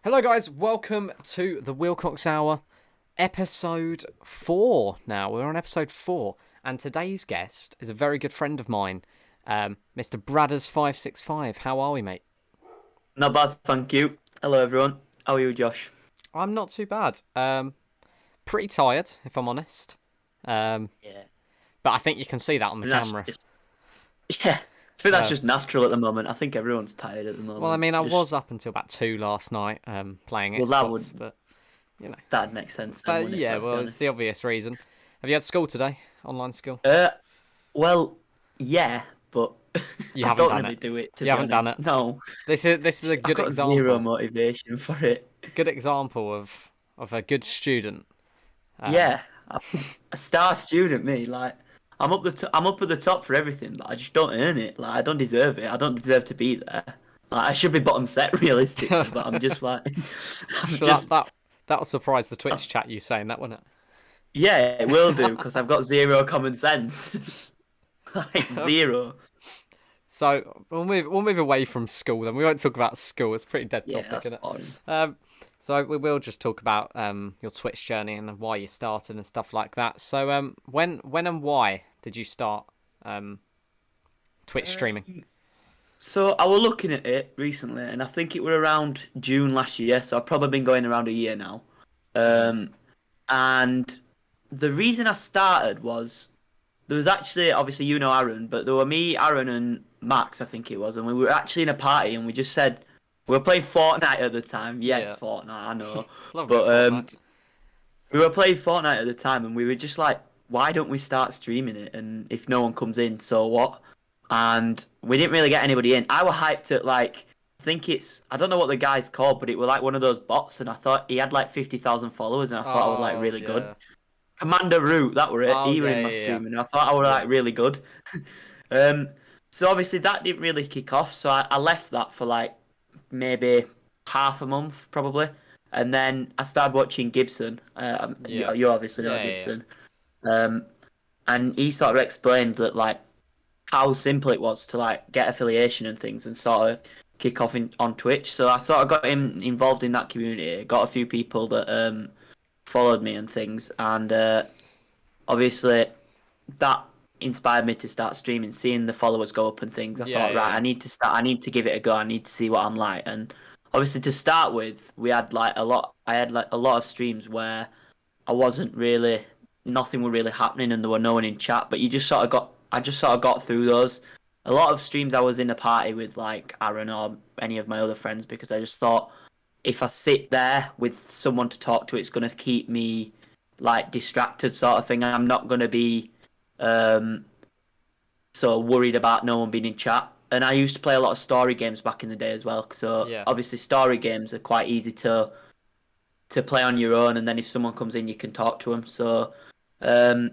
Hello guys, welcome to the Willcox Hour, episode 4 now. We're on episode 4, and today's guest is a very good friend of mine, Mr. Bradaz565. How are we, mate? Not bad, thank you. Hello, everyone. How are you, Josh? I'm not too bad. Pretty tired, if I'm honest. Yeah. But I think you can see that on the And that's camera. just, yeah. I think that's Uh, just natural at the moment. I think everyone's tired at the well, I moment. mean, I Just, was up until about 2 last night, playing well, that would, Xbox, but, you know. that'd make sense then, But wouldn't it? yeah, Let's be well, it's the honest. obvious reason. Have you had school today? Online school? Uh, well, yeah, but You I haven't don't done it. really do it, to You be haven't done it. honest. No, This is a I've good got zero example. motivation for it. Good example of a good student. Um, Yeah, I'm a star student, me. Like, I'm up at the top for everything, but I just don't earn it. Like, I don't deserve it. I don't deserve to be there. Like, I should be bottom set realistically, but I'm just like, I'm so just, that'll surprise the Twitch chat. You saying that, wouldn't yeah, it will do because I've got zero common sense. Like it? zero. So we'll move away from school. Then we won't talk about school. It's a pretty dead Yeah, topic, that's isn't it? boring. So we will just talk about your Twitch journey and why you started and stuff like that. So when and why did you start Twitch streaming? So I was looking at it recently, and I think it were around June last year. So I've probably been going around a year now. Hmm. Um, and the reason I started was there was actually obviously you know Aaron, but there were me, Aaron, and Max, I think it was, and we were actually in a party, and we just said we were playing Fortnite at the time. Yes, Yeah, Fortnite, I know, love a bit of but Fortnite. we were playing Fortnite at the time, and we were just like, why don't we start streaming it? And if no one comes in, so what? And we didn't really get anybody in. I was hyped at like, I think it's, I don't know what the guy's called, but it was like one of those bots, and I thought he had like 50,000 followers, and I thought I was like Oh really good. yeah. Commander Root, that were it. Oh He were yeah, in my yeah, yeah. stream, and I thought I was Yeah. like really good. Um, so obviously that didn't really kick off, so I left that for like maybe half a month probably, and then I started watching Gibson. Yeah. You obviously know Yeah, yeah, Gibson, um, and he sort of explained that like how simple it was to like get affiliation and things and sort of kick off on Twitch. So I sort of got him involved in that community. Got a few people that followed me and things, and obviously that inspired me to start streaming. Seeing the followers go up and things, I yeah, thought, yeah, right, yeah. I need to start. I need to give it a go. I need to see what I'm like. And obviously, to start with, we had like a lot. I had like a lot of streams where I wasn't really, nothing were really happening, and there were no one in chat. But you just sort of got. I just sort of got through those. A lot of streams I was in a party with like Aaron or any of my other friends because I just thought if I sit there with someone to talk to, it's going to keep me like distracted, sort of thing. I'm not going to be um, so worried about no one being in chat. And I used to play a lot of story games back in the day as well. So Yeah. obviously, story games are quite easy to play on your own, and then if someone comes in, you can talk to them. So, um,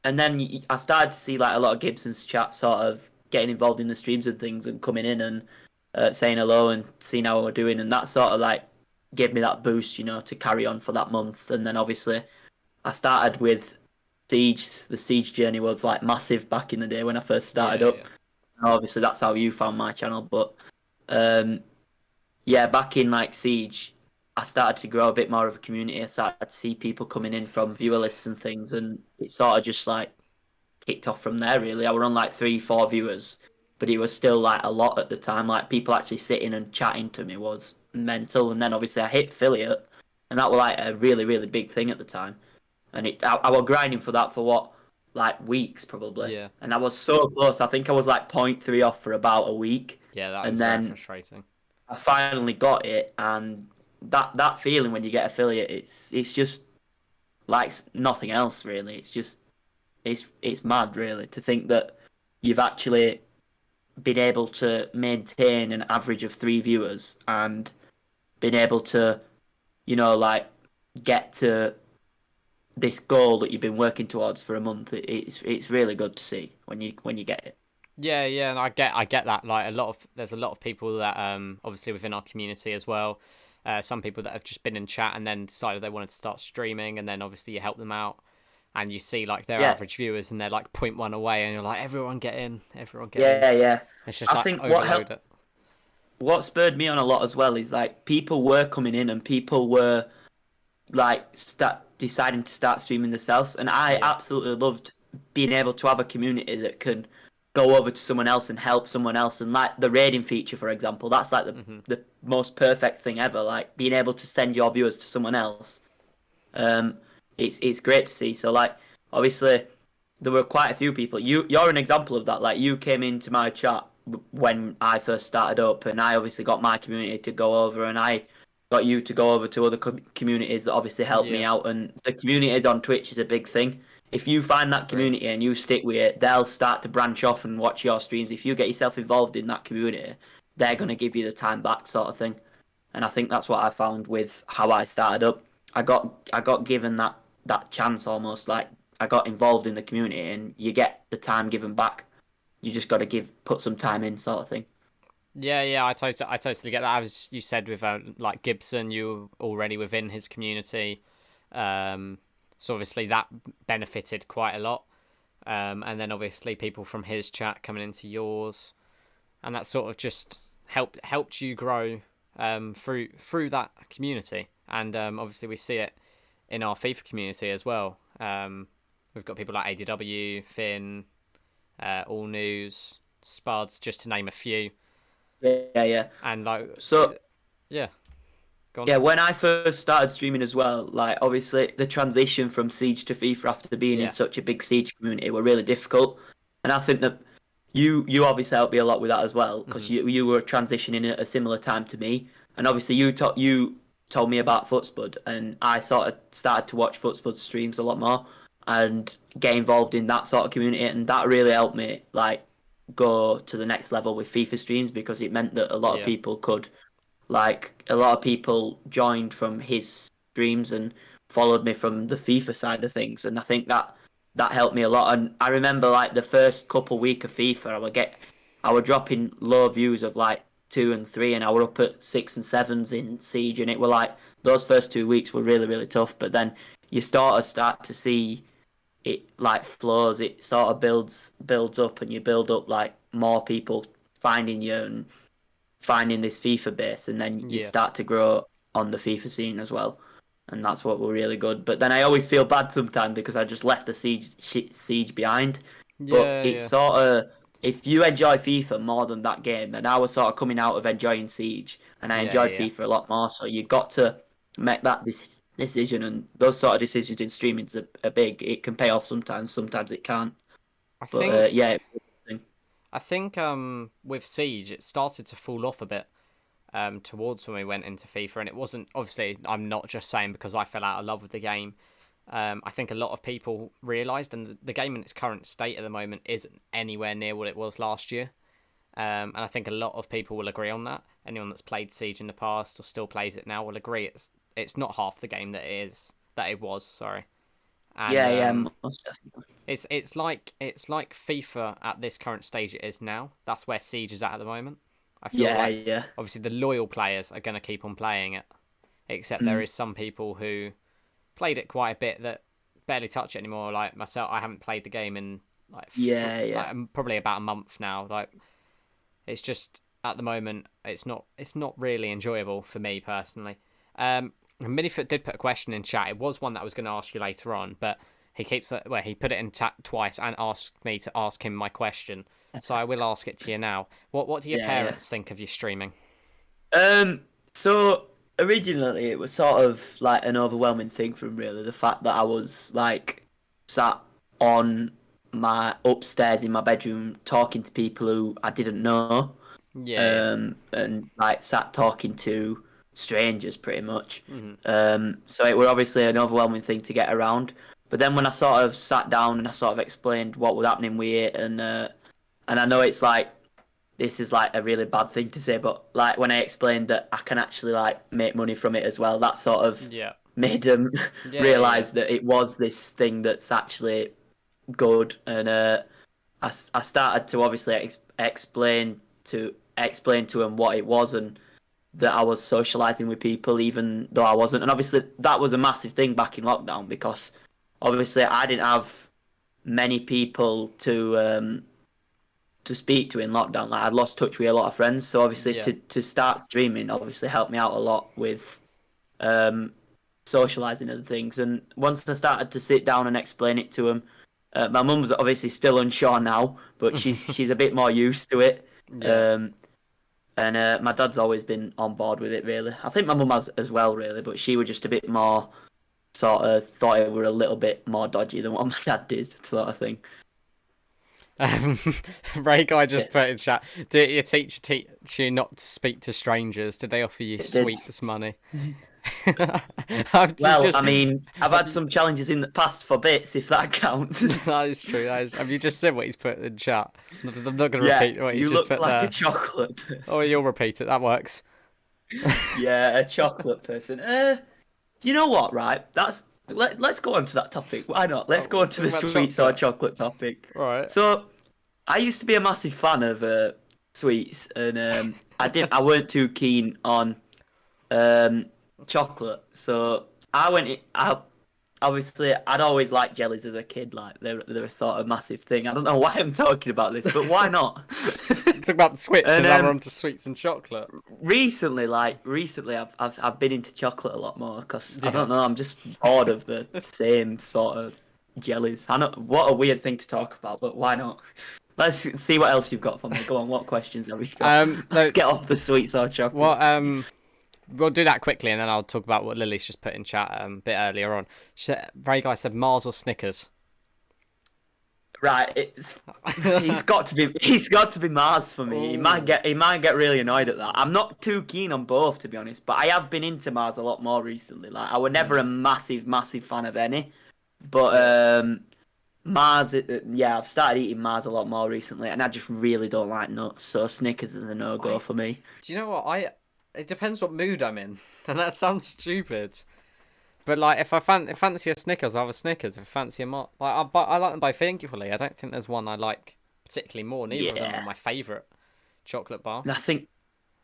and then I started to see like a lot of Gibson's chat, sort of getting involved in the streams and things, and coming in and saying hello and seeing how we're doing, and that sort of like gave me that boost, to carry on for that month. And then obviously, I started with Siege. The Siege journey was like massive back in the day when I first Yeah, started yeah. up. Obviously, that's how you found my channel, but um, yeah, back in like Siege, I started to grow a bit more of a community. I started to see people coming in from viewer lists and things, and it sort of just like kicked off from there. Really, I were on like 3, 4 viewers, but it was still like a lot at the time. Like people actually sitting and chatting to me was mental. And then obviously I hit affiliate, and that was like a really really big thing at the time. And I was grinding for that for what like weeks probably, Yeah. and I was so close. I think I was like point 0.3 off for about a week, Yeah, that and was very then frustrating. I finally got it, and that feeling when you get affiliate, it's just like nothing else really. It's just it's mad really to think that you've actually been able to maintain an average of 3 viewers and been able to like get to this goal that you've been working towards for a month. It's really good to see when you get it. Yeah, yeah, and I get that. Like there's a lot of people that obviously within our community as well. Some people that have just been in chat and then decided they wanted to start streaming, and then obviously you help them out, and you see like their Yeah, average viewers, and they're like point 1 away, and you're like, everyone get in, everyone get in. yeah, yeah. It's just I like think what overload helped it. what spurred me on a lot as well is like people were coming in and people were like start deciding to start streaming themselves, and I Yeah. absolutely loved being able to have a community that can go over to someone else and help someone else. And like the raiding feature, for example, that's like Hmm. the most perfect thing ever. Like being able to send your viewers to someone else. Um, it's great to see. So like obviously there were quite a few people. You're an example of that. Like you came into my chat when I first started up, and I obviously got my community to go over, and I got you to go over to other communities that obviously helped me Yeah. out. And the communities on Twitch is a big thing. If you find that Agreed. community and you stick with it, they'll start to branch off and watch your streams. If you get yourself involved in that community, they're gonna give you the time back, sort of thing. And I think that's what I found with how I started up. I got given that chance almost, like I got involved in the community, and you get the time given back. You just got to put some time in, sort of thing. Yeah, yeah, I totally get that. As you said with like Gibson, you were already within his community, um, so obviously that benefited quite a lot. And then obviously people from his chat coming into yours, and that sort of just helped you grow through that community. And obviously we see it in our FIFA community as well. We've got people like ADW, Finn, All News, Spuds, just to name a few. Yeah, yeah. And like, So yeah, gone. yeah, when I first started streaming as well, like obviously the transition from Siege to FIFA after being in Yeah. such a big Siege community were really difficult, and I think that you obviously helped me a lot with that as well Hmm. because you were transitioning at a similar time to me, and obviously you told me about Footspud, and I sort of started to watch Footspud streams a lot more and get involved in that sort of community, and that really helped me like go to the next level with FIFA streams because it meant that a lot of Yeah. people could like a lot of people joined from his streams and followed me from the FIFA side of things, and I think that helped me a lot. And I remember like the first couple week of FIFA, I would drop in low views of like 2 and 3, and I were up at 6 and 7s in Siege, and it were like those first 2 weeks were really really tough. But then you start to see it like flows. It sort of builds up, and you build up like more people finding you and finding this FIFA base, and then you Yeah. start to grow on the FIFA scene as well, and that's what were really good. But then I always feel bad sometimes because I just left the siege behind. But Yeah. it's Yeah. sort of if you enjoy FIFA more than that game, then I was sort of coming out of enjoying Siege, and I Yeah. enjoyed Yeah. FIFA a lot more. So you got to make that decision, and those sort of decisions in streaming are big. It can pay off sometimes, sometimes it can't. I But think yeah, I think with Siege it started to fall off a bit towards when we went into FIFA, and it wasn't obviously. I'm not just saying because I fell out of love with the game. I think a lot of people realised, and the game in its current state at the moment isn't anywhere near what it was last year. And I think a lot of people will agree on that. Anyone that's played Siege in the past or still plays it now will agree it's not half the game that it was. Sorry, and yeah, yeah, most definitely. it's like FIFA at this current stage it is now. That's where Siege is at the moment. I feel Yeah, like yeah. obviously the loyal players are going to keep on playing it, except there Mm. is some people who played it quite a bit that barely touch it anymore. Like myself, I haven't played the game in Yeah, like yeah. probably about a month now. Like it's just at the moment it's not really enjoyable for me personally. Minifoot did put a question in chat. It was one that I was going to ask you later on, but he put it in chat twice and asked me to ask him my question. So I will ask it to you now. What do your Yeah, yeah. parents think of your streaming? Um, so originally it was sort of like an overwhelming thing for him, really. The fact that I was like sat on my upstairs in my bedroom talking to people who I didn't know, Yeah, yeah. and like sat talking to strangers pretty much. Hmm. So it were obviously an overwhelming thing to get around. But then when I sort of sat down and I sort of explained what was happening with it, and I know it's like this is like a really bad thing to say, but like when I explained that I can actually like make money from it as well, that sort of Yeah. made them Yeah, yeah, yeah. realize that it was this thing that's actually good. And I started to obviously explain to them what it was, and that I was socializing with people even though I wasn't. And obviously that was a massive thing back in lockdown because obviously I didn't have many people to speak to in lockdown. Like I'd lost touch with a lot of friends, so obviously Yeah. to start streaming obviously helped me out a lot with socializing and things. And once I started to sit down and explain it to them, my mum's obviously still unsure now, but she's a bit more used to it. Yeah. And my dad's always been on board with it, really. I think my mum has as well, really, but she was just a bit more sort of thought it were a little bit more dodgy than what my dad did, sort of thing. Ray Guy just put in chat, did your teacher teach you not to speak to strangers? Did they offer you It did. sweets money? Well, I mean, I've had some challenges in the past for bits, if that counts. That is true. Have you just said what he's put in chat? I'm not going to Yeah, repeat what he's you just look put like there. a chocolate person. Oh, you'll repeat it. That works. Yeah, a chocolate person. You know what, right? Let's go on to that topic. Why not? Let's go on to the talk about sweets or chocolate topic. Right. So, I used to be a massive fan of sweets, and I weren't too keen on chocolate. So obviously I'd always liked jellies as a kid. Like they're a sort of massive thing. I don't know why I'm talking about this, but why not? Talk about the switch, and now we're onto sweets and chocolate. Recently, I've been into chocolate a lot more because I don't know. I'm just bored of the same sort of jellies. I know what a weird thing to talk about, but why not? Let's see what else you've got for me. Go on, what questions have you got? Let's get off the sweets or chocolate. Well, we'll do that quickly, and then I'll talk about what Lily's just put in chat a bit earlier on. Ray Guy said Mars or Snickers. Right, he's got to be Mars for me. He might get really annoyed at that. I'm not too keen on both, to be honest, but I have been into Mars a lot more recently. Like I was never a massive fan of any, but Mars, yeah, I've started eating Mars a lot more recently, and I just really don't like nuts, so Snickers is a no-go for me. Do you know what? It depends what mood I'm in, and that sounds stupid. But like, if I fancy a Snickers, I'll have a Snickers. If I fancy a Mars, I like them both equally. I don't think there's one I like particularly more. Neither of them are my favourite chocolate bar. I think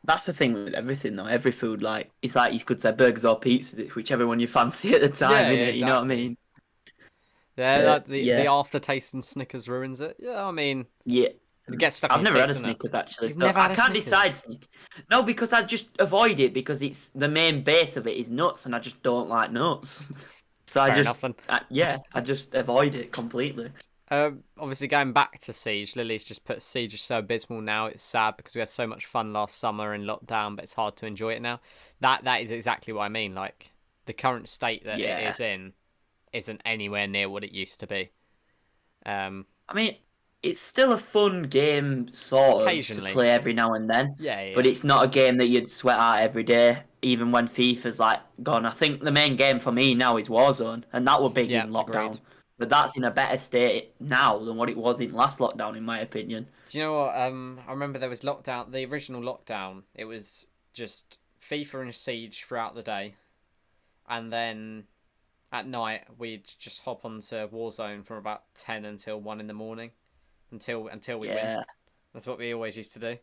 that's the thing with everything, though. Every food, like it's like you could say burgers or pizzas, it's whichever one you fancy at the time, innit? Exactly. You know what I mean? Yeah, the aftertaste in Snickers ruins it. Yeah, I mean, yeah. It gets stuck. I've never had a Snickers actually, You've so never had I a can't Snickers? decide. No, because I just avoid it because it's the main base of it is nuts, and I just don't like nuts. So Fair enough, then. I just avoid it completely. Obviously, going back to Siege, Lily's just put Siege is so abysmal now. It's sad because we had so much fun last summer in lockdown, but it's hard to enjoy it now. That is exactly what I mean. Like the current state that it is in isn't anywhere near what it used to be. I mean, it's still a fun game, sort of, to play every now and then. Yeah. But it's not a game that you'd sweat out every day, even when FIFA's like gone. I think the main game for me now is Warzone, and that were big in lockdown. Agreed. But that's in a better state now than what it was in last lockdown, in my opinion. Do you know what? I remember there was lockdown. The original lockdown, it was just FIFA and Siege throughout the day, and then at night we'd just hop onto Warzone from about 10 until 1 in the morning, until we win. That's what we always used to do.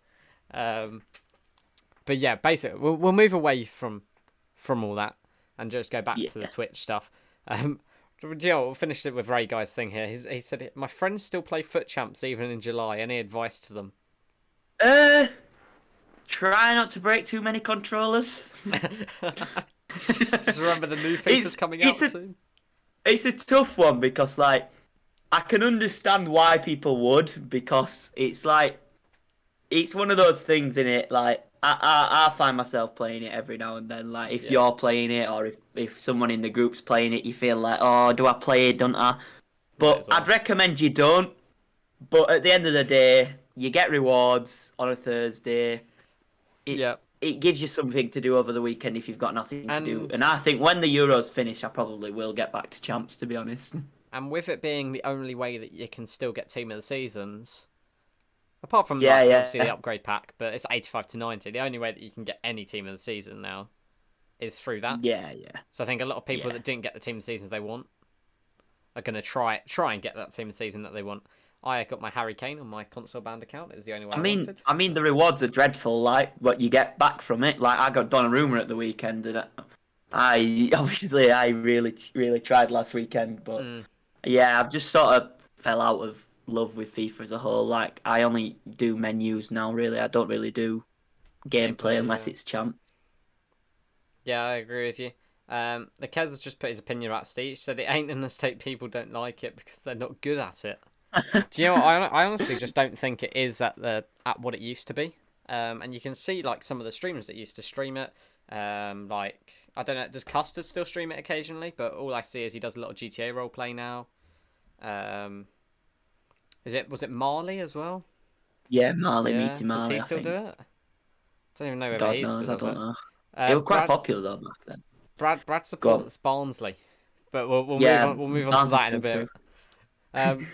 But yeah, basically we'll move away from all that and just go back to the Twitch stuff. We'll finish it with Ray Guy's thing here. He said, my friends still play Foot Champs even in July. Any advice to them? Try not to break too many controllers. Just remember the new FIFA's coming out soon. It's a tough one because, like, I can understand why people would, because it's like, it's one of those things in it. Like, I find myself playing it every now and then. Like, if you're playing it or if someone in the group's playing it, you feel like, oh, do I play it? Don't I? But I'd recommend you don't. But at the end of the day, you get rewards on a Thursday. It gives you something to do over the weekend if you've got nothing to do. And I think when the Euros finish, I probably will get back to Champs, to be honest. And with it being the only way that you can still get Team of the Seasons, apart from obviously the upgrade pack, but it's 85 to 90. The only way that you can get any Team of the Season now is through that. Yeah. So I think a lot of people that didn't get the Team of the Seasons they want are going to try and get that Team of the Season that they want. I got my Harry Kane on my console band account. It was the only one I wanted. I mean, the rewards are dreadful, like what you get back from it. Like, I got Donnarumma at the weekend, and I really tried last weekend, but yeah, I've just sort of fell out of love with FIFA as a whole. Like I only do menus now. Really, I don't really do gameplay Gameplay, unless yeah. it's champ. Yeah, I agree with you. The Kez has just put his opinion about Steech, so the ain't in the state people don't like it because they're not good at it. Do you know what? I honestly just don't think it is at what it used to be. And you can see like some of the streamers that used to stream it. Like I don't know, does Custard still stream it occasionally? But all I see is he does a lot of GTA roleplay now. Um, was it Marley as well? Yeah, Marley, Yeah, Meaty does Marley. he I still do think. it? I don't even know whether God he knows. still I does don't it. know. They were quite Brad popular though back then. Brad Go on. supports Barnsley, but we'll move Yeah, on. We'll move on to Barnes is that in a still true. bit. Um, Go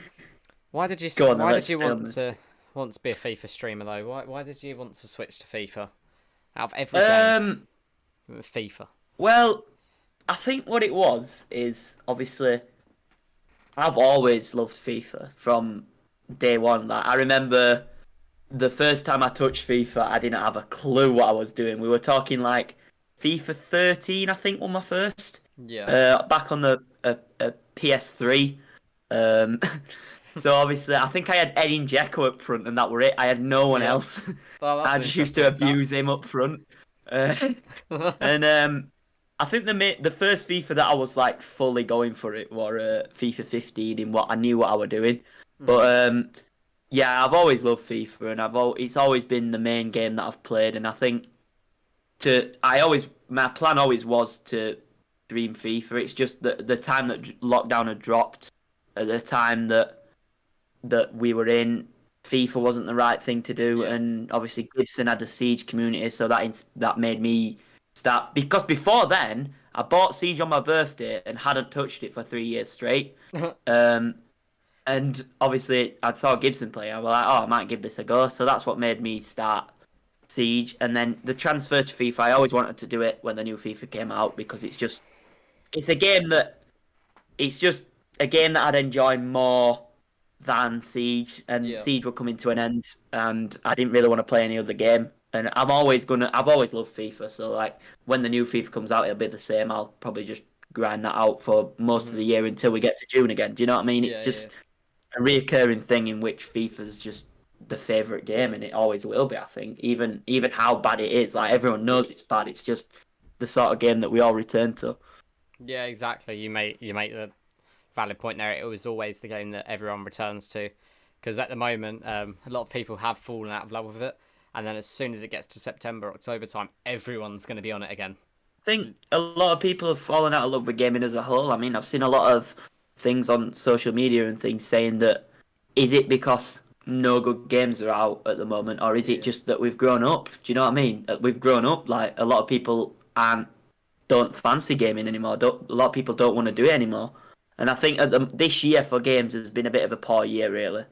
on then. why Let's did you stay on this. want to be a FIFA streamer though? Why did you want to switch to FIFA out of every game? Um. FIFA. Well, I think what it was is obviously I've always loved FIFA from day one. Like I remember the first time I touched FIFA, I didn't have a clue what I was doing. We were talking like FIFA 13, I think, was my first. Yeah. Back on the PS3. Um, so obviously, I think I had Edin Dzeko up front, and that were it. I had no one Yeah. else. Well, that's I an just used to interesting abuse him up front. Uh, stat. and I think the first FIFA that I was like fully going for it were FIFA 15 in what I knew what I was doing. Mhm. But yeah, I've always loved FIFA, and it's always been the main game that I've played. And I think my plan always was to dream FIFA. It's just that the time that lockdown had dropped, at the time that we were in, FIFA wasn't the right thing to do, Yeah. and obviously Gibson had a Siege community, so that made me start. Because before then, I bought Siege on my birthday and hadn't touched it for 3 years straight. Um, and obviously, I saw Gibson play. I was like, oh, I might give this a go. So that's what made me start Siege. And then the transfer to FIFA, I always wanted to do it when the new FIFA came out because it's a game that it's just a game that I'd enjoy more than Siege, and Yeah. Siege were coming to an end, and I didn't really want to play any other game. And I've always loved FIFA, so like when the new FIFA comes out, it'll be the same. I'll probably just grind that out for most of Mhm. the year until we get to June again. Do you know what I mean? It's Yeah. Yeah. just a reoccurring thing in which FIFA's just the favorite game, and it always will be. I think even how bad it is, like everyone knows it's bad. It's just the sort of game that we all return to. Yeah. Exactly. You make the valid point there. It was always the game that everyone returns to, because at the moment, a lot of people have fallen out of love with it, and then as soon as it gets to September, October time, everyone's going to be on it again. I think a lot of people have fallen out of love with gaming as a whole. I mean, I've seen a lot of things on social media and things saying that is it because no good games are out at the moment, or is it Yeah. just that we've grown up? Do you know what I mean? We've grown up. Like a lot of people aren't don't fancy gaming anymore. A lot of people don't want to do it anymore. And I think this year for games has been a bit of a poor year, really.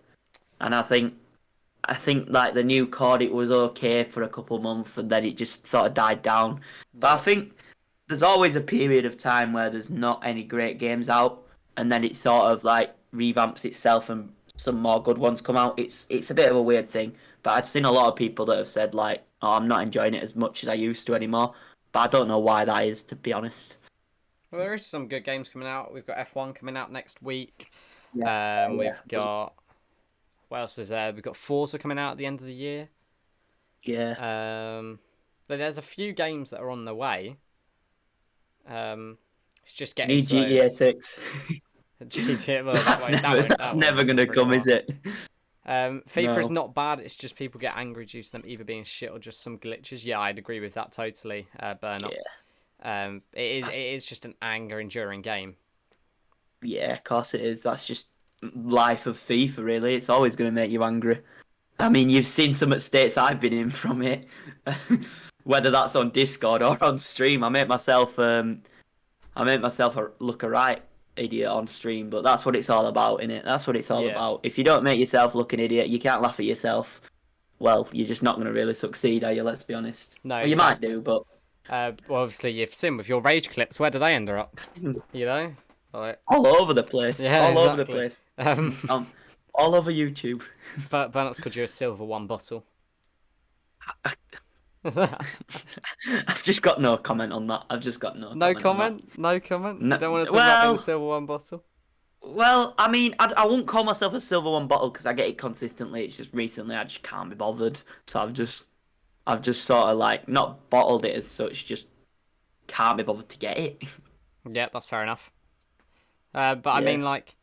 And I think like the new COD, it was okay for a couple of months, and then it just sort of died down. But I Yeah. think there's always a period of time where there's not any great games out, and then it sort of like revamps itself, and some more good ones come out. It's a bit of a weird thing, but I've seen a lot of people that have said like, "Oh, I'm not enjoying it as much as I used to anymore." But I don't know why that is, to be honest. Well, there is some good games coming out. We've got F1 coming out next week. Yeah, yeah, We've got what else is there? We've got Forza coming out at the end of the year. yeah. But there's a few games that are on the way. It's just We getting need to GTA those. 6. GTA. Well, That's that that's won't never happen gonna for a little come, is while. it? FIFA is No. not bad. It's just people get angry due to them either being shit or just some glitches. Yeah, I'd agree with that totally. Burn up. Yeah. It is just an anger enduring game. Yeah, of course it is. That's just life of FIFA, really. It's always going to make you angry. I mean, you've seen some at states I've been in from it, whether that's on Discord or on stream. I make myself look a right idiot on stream, but that's what it's all about, innit? That's what it's all Yeah. about. If you don't make yourself look an idiot, you can't laugh at yourself. Well, you're just not going to really succeed, are you? Let's be honest. No, Well, you might exactly. do, but Well, obviously you've seen with your rage clips. Where do they end up? You know. Like, all over the place. yeah, All over the exactly. place. Um, All over YouTube. but Burnup's called you a silver one bottle. I've just got no comment on that. I've just got no No comment on that. comment. No comment. You No, don't want to talk about being the well, silver one bottle. Well, I mean, I won't call myself a silver one bottle because I get it consistently. It's just recently I just can't be bothered, so I've just sort of like not bottled it as such, just can't be bothered to get it. Yeah, that's fair enough. But I Yeah. mean, like,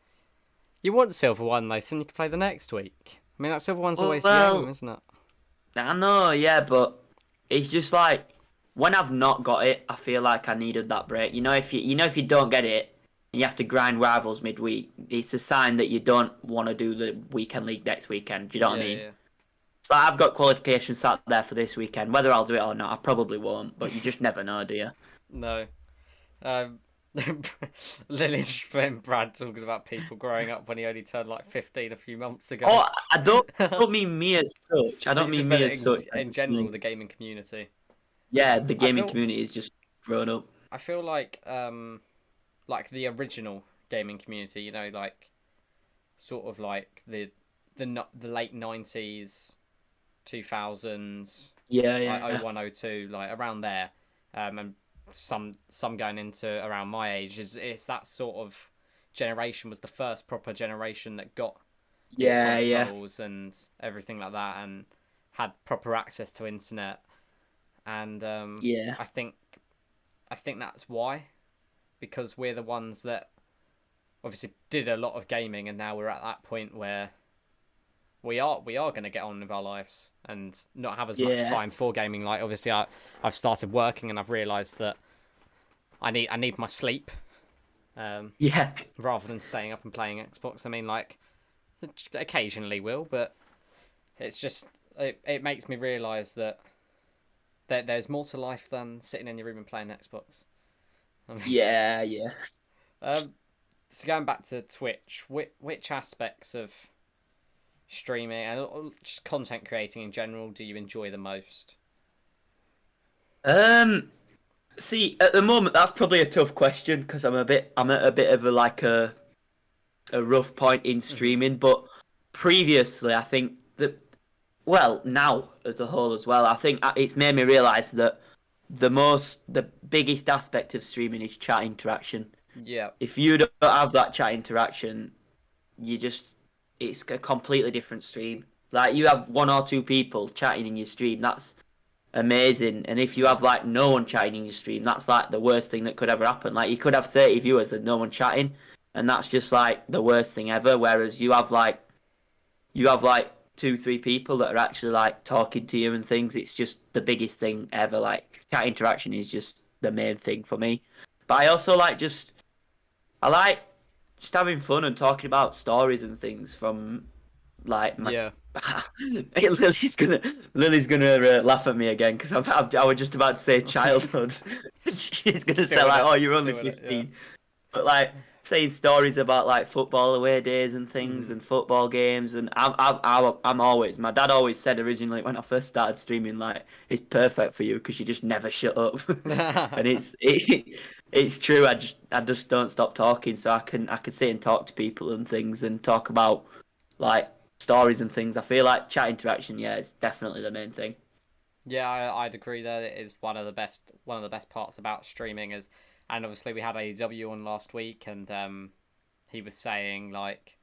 you want silver one though, so then you can play the next week. I mean, that silver one's always the aim, Well, isn't it? I know, yeah, but it's just like when I've not got it, I feel like I needed that break. If you don't get it and you have to grind rivals midweek, it's a sign that you don't want to do the weekend league next weekend. Do you know what I Yeah, mean? yeah. It's like I've got qualifications sat there for this weekend. Whether I'll do it or not, I probably won't. But you just never know, do you? No. Um, Lily's friend Brad talking about people growing up when he only turned like 15 a few months ago. Oh, I don't mean me as such. I don't You just mean me meant it as such. I in just general, mean, the gaming community. yeah, the I gaming feel community is just grown up. I feel like the original gaming community, like sort of like the late 90s, 2000s, Yeah, like oh yeah, 01, 02, like around there, and some going into around my age is it's that sort of generation was the first proper generation that got its yeah, yeah, consoles and everything like that and had proper access to internet and yeah, I think I think that's why because we're the ones that obviously did a lot of gaming and now we're at that point where we are going to get on with our lives and not have as much yeah, time for gaming. Like obviously, I've started working and I've realised that I need my sleep um, yeah, rather than staying up and playing Xbox. I mean, like occasionally will, but it's just it makes me realise that there's more to life than sitting in your room and playing Xbox. I mean, yeah, yeah. um, so going back to Twitch, which aspects of streaming and just content creating in general do you enjoy the most? Um, See, at the moment, that's probably a tough question because I'm at a bit of a rough point in Hmm. streaming. But previously, I think that, well, now as a whole as well, I think it's made me realise that the biggest aspect of streaming is chat interaction. Yeah, If you don't have that chat interaction, you just it's a completely different stream. Like you have one or two people chatting in your stream, that's amazing. And if you yeah, have like no one chatting in your stream, that's like the worst thing that could ever happen. Like you could have 30 viewers and no one chatting, and that's just like the worst thing ever. Whereas you have like two, three people that are actually like talking to you and things. It's just the biggest thing ever. Like chat interaction is just the main thing for me. But I also I like just having fun and talking about stories and things from like my. yeah. Lily's gonna laugh at me again because I was just about to say childhood. She's gonna say Still in like, it, "Oh, you're only still in it. Yeah. 15," but like saying stories about like football away days and things Mm. and football games. And I'm always my dad always said originally when I first started streaming like it's perfect for you because you just never shut up, and it's true. I just don't stop talking, so I can sit and talk to people and things and talk about like stories and things. I feel like chat interaction, yeah, is definitely the main thing. Yeah, I'd agree that it is one of the best parts about streaming is, and obviously we had AEW on last week, and he was saying like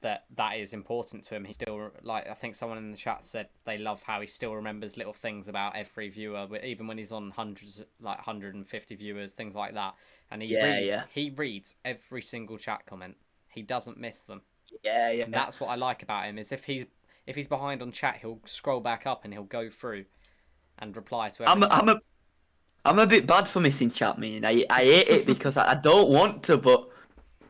that is important to him. He still like I think someone in the chat said they love how he still remembers little things about every viewer, but even when he's on hundreds like 150 viewers, things like that, and he Yeah, reads yeah, he reads every single chat comment. He doesn't miss them. yeah, And yeah. that's what I like about him is if he's behind on chat, he'll scroll back up and he'll go through and reply to I'm everything. I'm a I'm a bit bad for missing chat, man. I hate it because I don't want to, but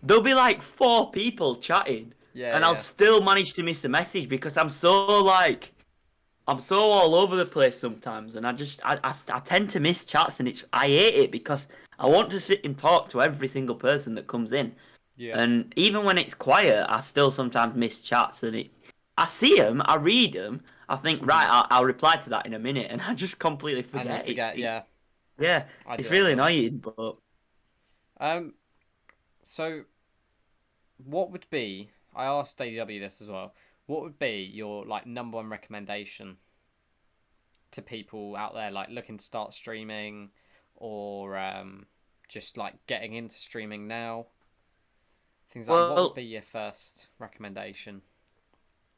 there'll be like four people chatting, Yeah, and I'll yeah, still manage to miss a message because I'm so all over the place sometimes, and I tend to miss chats, and I hate it because I want to sit and talk to every single person that comes in, yeah. and even when it's quiet, I still sometimes miss chats, and I see them, I read them, I think Hmm. right, I'll reply to that in a minute, and I just completely And you forget. It's forget. it's Yeah, yeah, I do it's that as really well. annoying, but Um, so what would be? I asked AW this as well. What would be your like number one recommendation to people out there like looking to start streaming, or just like getting into streaming now? things like that, what would Well, be your first recommendation?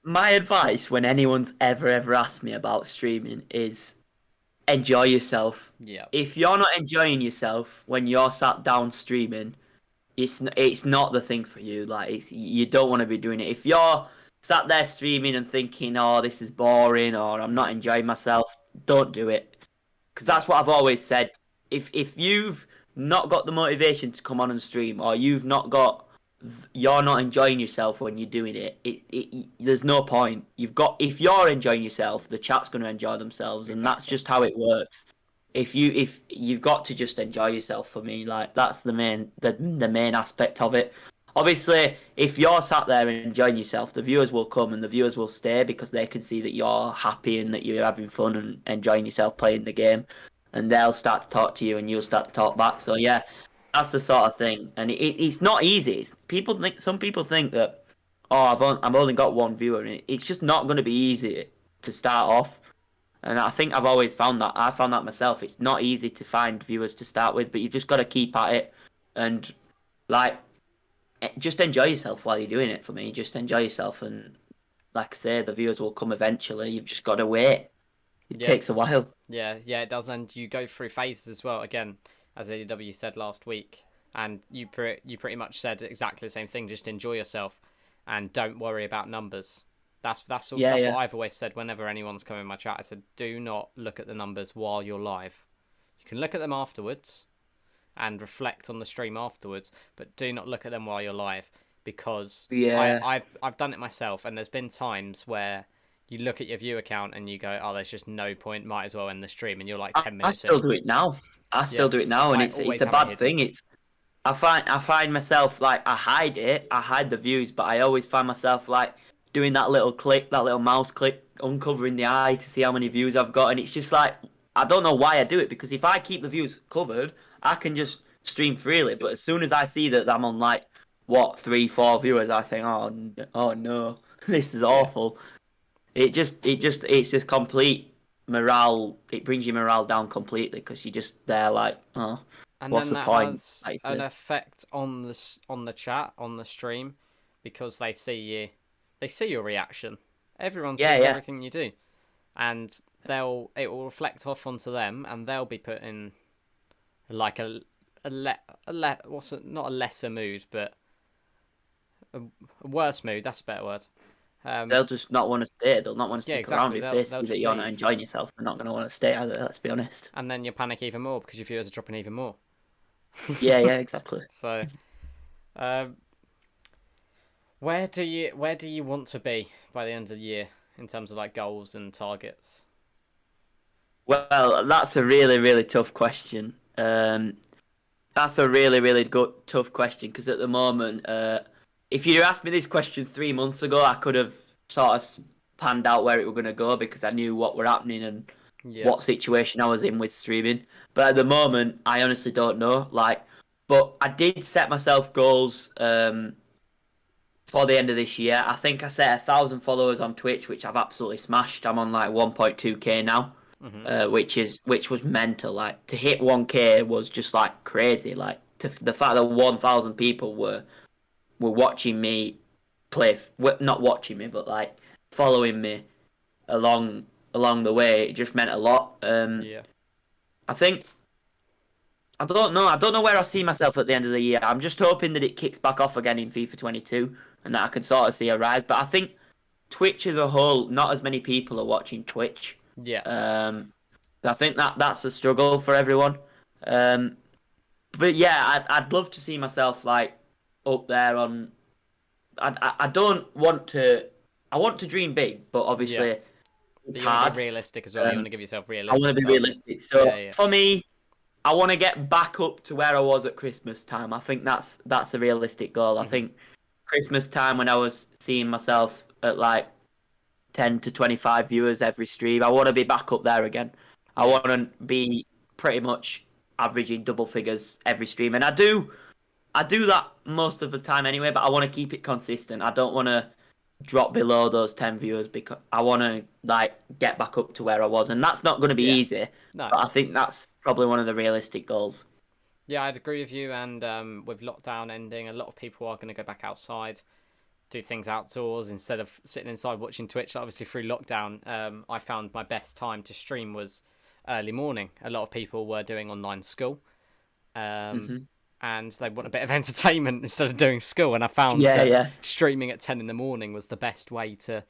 my advice when anyone's ever asked me about streaming is enjoy yourself. Yeah, If you're not enjoying yourself when you're sat down streaming, it's not the thing for you. Like you don't want to be doing it. If you're sat there streaming and thinking, "Oh, this is boring," or "I'm not enjoying myself," don't do it. Because yeah, that's what I've always said. If you've not got the motivation to come on and stream, or you're not enjoying yourself when you're doing it, there's no point. If you're enjoying yourself, the chat's going to enjoy themselves, and that's exactly. just how it works. If you've got to just enjoy yourself, for me, like that's the main aspect of it. Obviously, if you're sat there and enjoying yourself, the viewers will come and the viewers will stay because they can see that you're happy and that you're having fun and enjoying yourself playing the game, and they'll start to talk to you and you'll start to talk back. So yeah, that's the sort of thing, and it's not easy. Some people think that, oh, I've only got one viewer, and it's just not going to be easy to start off. And I think I've always found that. I found that myself. It's not easy to find viewers to start with, but you've just got to keep at it and like just enjoy yourself while you're doing it. For me, just enjoy yourself, and like I say, the viewers will come eventually. You've just got to wait. It Yeah, takes a while. yeah, it does, and you go through phases as well. Again, as AEW said last week, and you pretty much said exactly the same thing. Just enjoy yourself, and don't worry about numbers. Yeah, That's what yeah, I've always said whenever anyone's come in my chat. I said, do not look at the numbers while you're live. You can look at them afterwards and reflect on the stream afterwards, but do not look at them while you're live because yeah. I've done it myself, and there's been times where you look at your view account and you go, oh, there's just no point, might as well end the stream, and you're like ten I minutes still in. do it now. I Yeah, still do it now, and I it's always a have it bad hidden. thing. I find myself like I hide it. I hide the views, but I always find myself like doing that little click, that little mouse click, uncovering the eye to see how many views I've got, and it's just like I don't know why I do it because if I keep the views covered, I can just stream freely. But as soon as I see that I'm on like what 3, 4 viewers, I think, oh no, this is Yeah, awful. It's just complete morale. It brings your morale down completely because you're just there like, oh, and what's then the that point? has Like, an effect on the chat on the stream because they see your reaction. Everyone yeah, sees yeah. everything you do, and it will reflect off onto them, and they'll be put in like what's it, not a lesser mood, but a worse mood. That's a better word. Um, They'll just not want to stay. They'll not want to yeah, stick around exactly. if they They'll see that just you're not leave, enjoying yourself. They're not going to want to stay either. Let's be honest. and then you panic even more because your viewers are dropping even more. Yeah, yeah, exactly. So, um, where do you want to be by the end of the year in terms of like goals and targets? Well, that's a really tough question. That's a really good tough question because at the moment, if you'd asked me this question 3 months ago, I could have sort of panned out where it were going to go because I knew what were happening and Yeah. what situation I was in with streaming. But at the moment, I honestly don't know. Like, but I did set myself goals for the end of this year. I think I set 1,000 followers on Twitch, which I've absolutely smashed. I'm on like 1.2k now, Hmm. which was mental. Like to hit 1k was just like crazy. Like the fact that 1,000 people were watching me play, not watching me, but like following me along along the way. It just meant a lot. Yeah. I think I don't know. I don't know where I see myself at the end of the year. I'm just hoping that it kicks back off again in FIFA 22 and that I can sort of see a rise. But I think Twitch as a whole, not as many people are watching Twitch. Yeah. I think that's a struggle for everyone. Um, but yeah, I'd love to see myself like up there on. I don't want to. I want to dream big, but Yeah. obviously it's But you want to be hard. realistic as well. You want Um, to give yourself I want to realistic be targets. realistic. So Yeah. Yeah. for me, I want to get back up to where I was at Christmas time. I think that's a realistic goal. I Hmm. think Christmas time when I was seeing myself at like 10 to 25 viewers every stream, I want to be back up there again. I Yeah. want to be pretty much averaging double figures every stream, and I do that most of the time anyway. But I want to keep it consistent. I don't want to drop below those 10 viewers because I want to like get back up to where I was, and that's not going to be Yeah. easy. No. But I think that's probably one of the realistic goals. Yeah, I'd agree with you. And with lockdown ending, a lot of people are going to go back outside, do things outdoors instead of sitting inside watching Twitch. Obviously, through lockdown, I found my best time to stream was early morning. A lot of people were doing online school, um, Hmm. and they want a bit of entertainment instead of doing school. And I found Yeah, that yeah, streaming at 10 in the morning was the best way to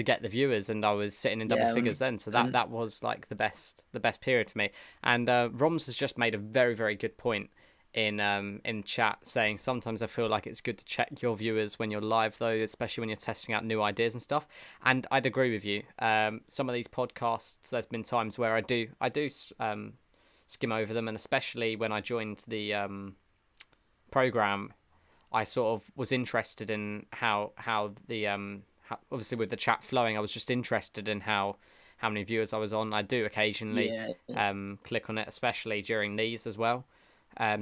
get the viewers, and I was sitting in double yeah, figures then. So that 100%. that was like the best period for me. And Roms has just made a very very good point in chat, saying sometimes I feel like it's good to check your viewers when you're live though, especially when you're testing out new ideas and stuff. And I'd agree with you. Some of these podcasts, there's been times where I do skim over them, and especially when I joined the program, I sort of was interested in how the obviously with the chat flowing, I was just interested in how many viewers I was on. I do occasionally Yeah. click on it, especially during these as well,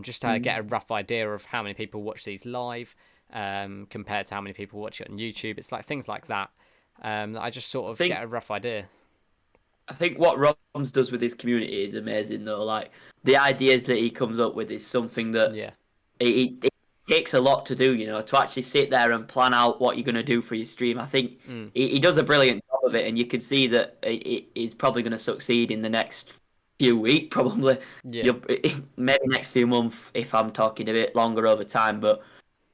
just to Mm. get a rough idea of how many people watch these live compared to how many people watch it on YouTube. It's like things like that that I just sort I of think get a rough idea. I think what Roms does with his community is amazing though. Like the ideas that he comes up with is something that Yeah. it takes a lot to do, to actually sit there and plan out what you're going to do for your stream. I think Mm. he does a brilliant job of it, and you can see that he's probably going to succeed in the next few weeks, probably. Yeah. You'll, maybe next few months if I'm talking a bit longer over time, but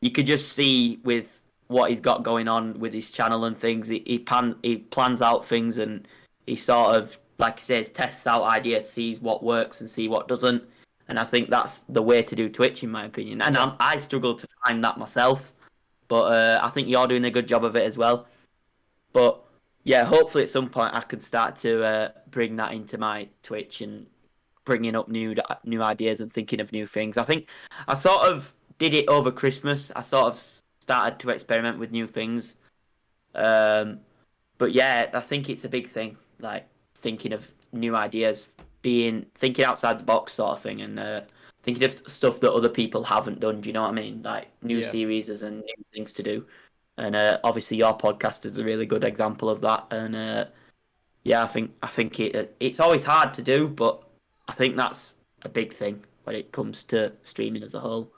you could just see with what he's got going on with his channel and things, he plans out things and he sort of, like he says, tests out ideas, sees what works and see what doesn't. And I think that's the way to do Twitch, in my opinion. And Yeah. I struggle to find that myself, but I think you're doing a good job of it as well. But yeah, hopefully at some point I could start to bring that into my Twitch and bringing up new ideas and thinking of new things. I think I sort of did it over Christmas. I sort of started to experiment with new things. Um, but yeah, I think it's a big thing, like thinking of new ideas, being thinking outside the box sort of thing, and thinking of stuff that other people haven't done. Do you know what I mean? Like new Yeah. series and new things to do. And obviously, your podcast is a really good example of that. And yeah, I think it's always hard to do, but I think that's a big thing when it comes to streaming as a whole.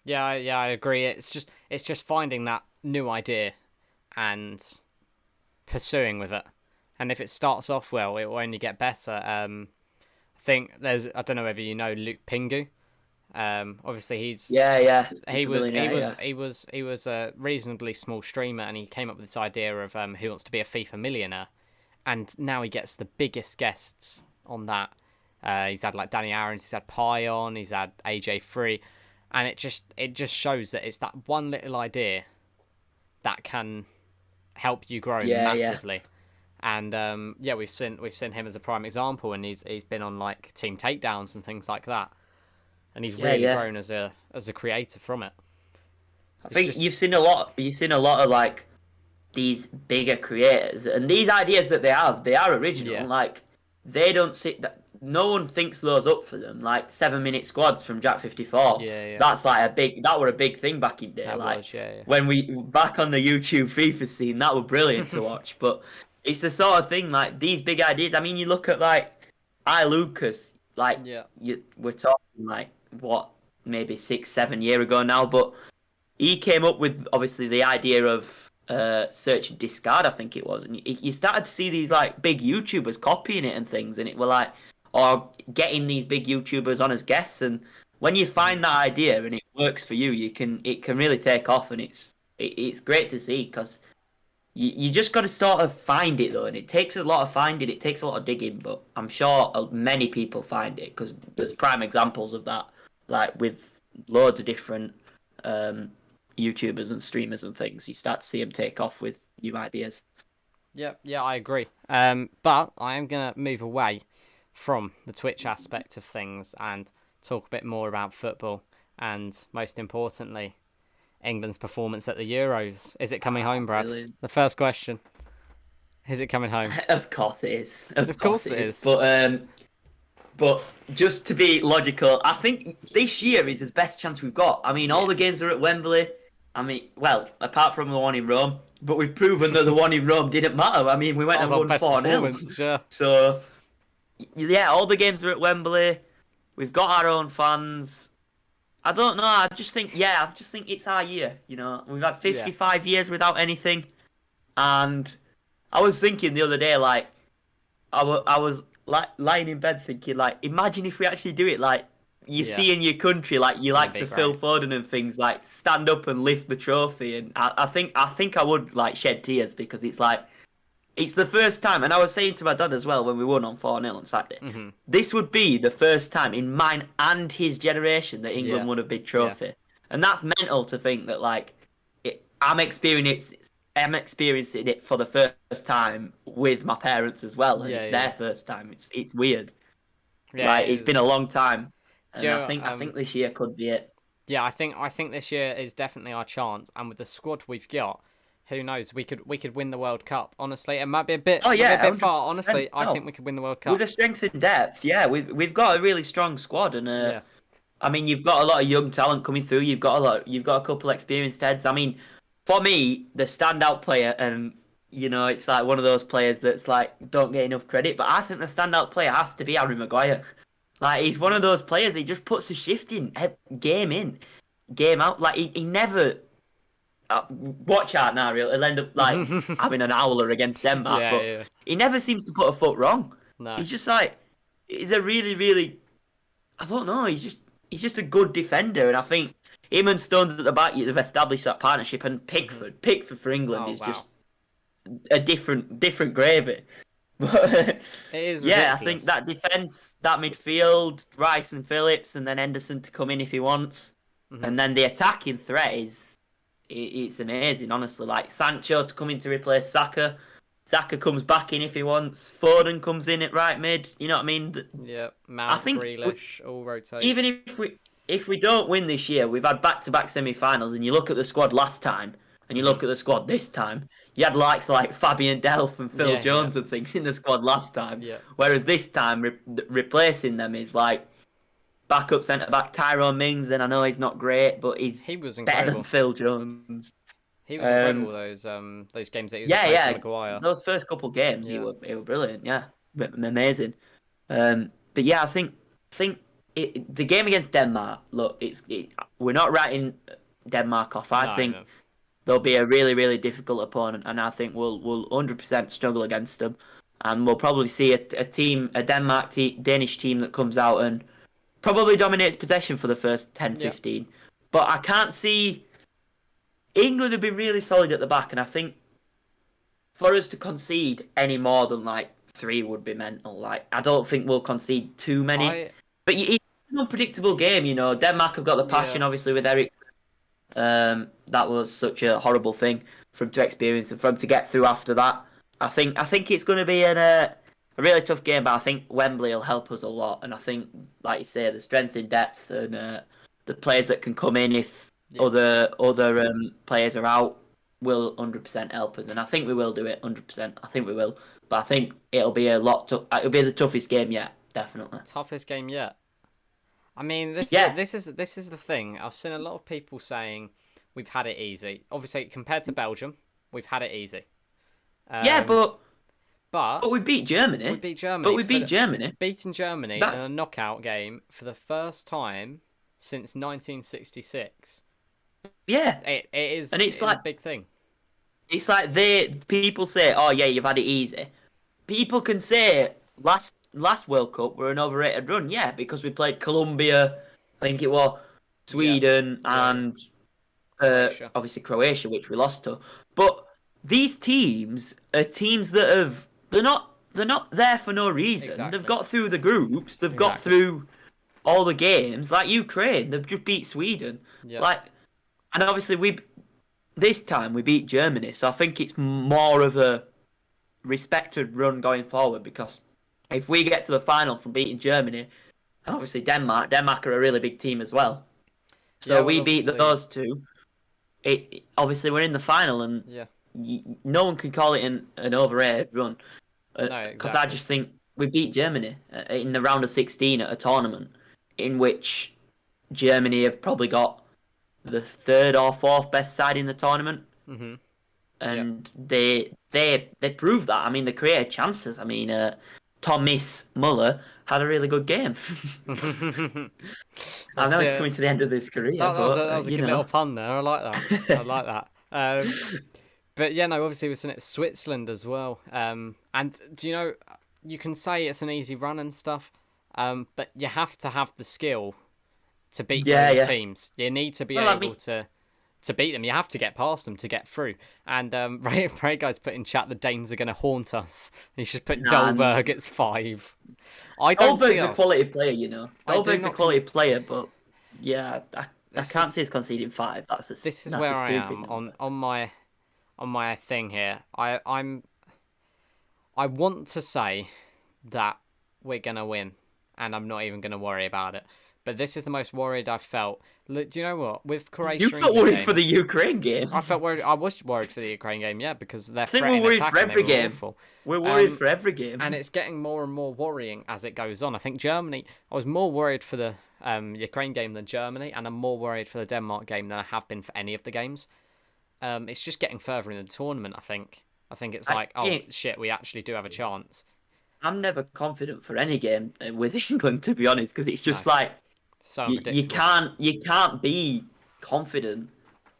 Yeah, I agree. It's just finding that new idea and pursuing with it. And if it starts off well, it will only get better. I think I don't know whether you know Luke Pingu. Obviously Yeah, yeah, he's he a was he millionaire. was Yeah, he was he was a reasonably small streamer, and he came up with this idea of who wants to be a FIFA millionaire, and now he gets the biggest guests on that. He's had like Danny Aaron's, he's had Pi on, he's had AJ3, and it just shows that it's that one little idea that can help you grow yeah, yeah, massively. And yeah, we've seen him as a prime example, and he's been on like team takedowns and things like that, and he's yeah, really yeah. grown as a creator from it. I It's think just you've seen a lot. You've seen a lot of like these bigger creators and these ideas that they are original. yeah, Like they don't sit that no one thinks those up for them. Like 7 minute squads from Jack 54. yeah, yeah. That's like that were a big thing back in the day. That Like was yeah, when we back on the YouTube FIFA scene, that were brilliant to watch. But it's the sort of thing like these big ideas. I mean, you look at like Lucas. Like yeah, we're talking like what maybe 6, 7 years ago now, but he came up with obviously the idea of search and discard, I think it was, and you started to see these like big YouTubers copying it and things, and it were like or getting these big YouTubers on as guests, and when you yeah. find that idea and it works for you, it can really take off, and it's great to see because you just got to sort of find it though, and it takes a lot of finding, it takes a lot of digging, but I'm sure many people find it because there's prime examples of that, like with loads of different um, YouTubers and streamers and things. You start to see them take off with new ideas. Yeah, I agree. But I am gonna move away from the Twitch aspect of things and talk a bit more about football and, most importantly, England's performance at the Euros. Is it coming home, Brad? Brilliant. The first question. Is it coming home? Of course it is. Of course it is. But just to be logical, I think this year is the best chance we've got. I mean, all the games are at Wembley. I mean, well, apart from the one in Rome, but we've proven that the one in Rome didn't matter. I mean, we went That was and our won best 4-0. performance, yeah. So, yeah, all the games are at Wembley. We've got our own fans. I don't know. I just think it's our year. You know, we've had Yeah. 55 years without anything, and I was thinking the other day, like, I was like lying in bed thinking, like, imagine if we actually do it. Like, you Yeah. see in your country, like, you It'd like be to Phil great. Foden and things, like, stand up and lift the trophy, and I think I would like shed tears because it's like it's the first time, and I was saying to my dad as well when we won on 4-0 on Saturday. Hmm. This would be the first time in mine and his generation that Yeah. England won a big Yeah. trophy, and that's mental to think that like I'm experiencing it for the first time with my parents as well, and Yeah. it's Yeah. their first time. It's weird. Yeah. Like It it's been a is. long time, Do you and I know, think I think this year could be it. yeah, I think this year is definitely our chance, and with the squad we've got, who knows? We could win the World Cup. Honestly, it might be a bit Oh might be a yeah, bit 100%. far. Honestly, I think No, we could win the World with Cup. the strength and depth, yeah, we've got a really strong squad, and Yeah. I mean, you've got a lot of young talent coming through. You've got a couple experienced heads. I mean, for me, the standout player, and you know, it's like one of those players that's like don't get enough credit. But I think the standout player has to be Harry Maguire. Like he's one of those players. He just puts a shift in, game out. Like he never. Watch out now, he'll end up like having an howler against Denmark, Yeah. but Yeah. he never seems to put a foot wrong. No. He's just like he's a really, really I don't know. He's just a good defender, and I think him and Stones at the back, they've established that partnership. And Hmm. Pickford for England Oh is wow. just a different gravy. But It is yeah, I think ridiculous. that defense, that midfield, Rice and Phillips, and then Henderson to come in if he wants, Hmm. and then the attacking threat it's amazing. Honestly, like Sancho to come in to replace Saka. Saka comes back in if he wants. Foden comes in at right mid. You know what I mean? Yeah. I Mount, think Grealish, all rotate. even if we don't win this year, we've had back-to-back semi-finals, and you look at the squad last time, and you Hmm. look at the squad this time. You had likes like Fabian Delph and Phil Yeah. Yeah. Jones and things in the squad last time, Yeah. whereas this time replacing them is like backup centre back Tyrone Mings. Then I know he's not great, but he's He was better than incredible. Phil Jones. He was incredible. Um, Those games that he was yeah, replacing yeah, Maguire. those first couple games, Yeah. he were brilliant. Yeah, amazing. But yeah, I think the game against Denmark. Look, we're not writing Denmark off. I No. think No. they'll be a really, really difficult opponent, and I think we'll 100% struggle against them, and we'll probably see a Danish team that comes out and probably dominates possession for the first 10, Yeah. 15. But I can't see England have been really solid at the back, and I think for us to concede any more than like 3 would be mental. Like I don't think we'll concede too many. I. But it's an unpredictable game, you know. Denmark have got the Yeah. passion, obviously, with Eric. That was such a horrible thing for him to experience and for him to get through after that. I think it's going to be a really tough game, but I think Wembley will help us a lot. And I think, like you say, the strength in depth and the players that can come in if Yeah. other players are out will 100% help us. And I think we will do it 100%. I think we will. But I think it'll be it'll be the toughest game yet, definitely. Toughest game yet. I mean, Yeah, this is the thing. I've seen a lot of people saying we've had it easy. Obviously, compared to Belgium, we've had it easy. yeah, Um, but but we beat Germany. we beat Germany. But we beat Germany. Beating Germany in a That's knockout game for the first time since 1966. yeah, It and it's is a like big thing. people say, oh yeah, you've had it easy. People can say last World Cup were an overrated run, yeah, because we played Colombia, I think it was Yeah, Sweden yeah, yeah. and Croatia. obviously Croatia, which we lost to. But these teams are teams that they're not there for no reason. Exactly. They've got through the groups, they've got Exactly. through all the games. Like Ukraine, they've just beat Sweden. Yeah. Like, and obviously this time we beat Germany, so I think it's more of a respected run going forward because if we get to the final from beating Germany, and obviously Denmark are a really big team as well. So Yeah, we well, beat obviously. those two. Obviously we're in the final, and Yeah. no one can call it an overrated run No, because I exactly. just think we beat Germany in the round of 16 at a tournament in which Germany have probably got the third or fourth best side in the tournament, Mhm. Yeah. and they proved that. I mean, they created chances. I mean, Thomas Muller had a really good game. I That's know he's it. coming to the end of his career, That but was a you good little know. pun there. I like that. I like that. But yeah, no, obviously we've seen it with Switzerland as well. And do you know, you can say it's an easy run and stuff, but you have to have the skill to beat Yeah, those yeah. teams. You need to be Well, I able mean, to beat them. You have to get past them to get through. And Ray Guy's put in chat the Danes are going to haunt us. He's just put nah, Dolberg at 5. I don't see Goldberg's a us. quality player, you know. I do Goldberg's a not. quality player, but yeah, I This can't see is us conceding 5. this is That's where a I stupid am number. on my thing here. I want to say that we're gonna win, and I'm not even gonna worry about it. But this is the most worried I've felt. Look, do you know what? With You Croatia felt England worried for game, the Ukraine game. I felt worried. I was worried for the Ukraine game, yeah, because their I think threat we're in worried for attacking they every were game. awful. We're worried Um, for every game. and it's getting more and more worrying as it goes on. I think Germany. I was more worried for the Ukraine game than Germany, and I'm more worried for the Denmark game than I have been for any of the games. It's just getting further in the tournament. I think. I think it's I like, oh ain't shit, we actually do have a chance. I'm never confident for any game with England, to be honest, because it's No, just like so you unpredictable. can't be confident.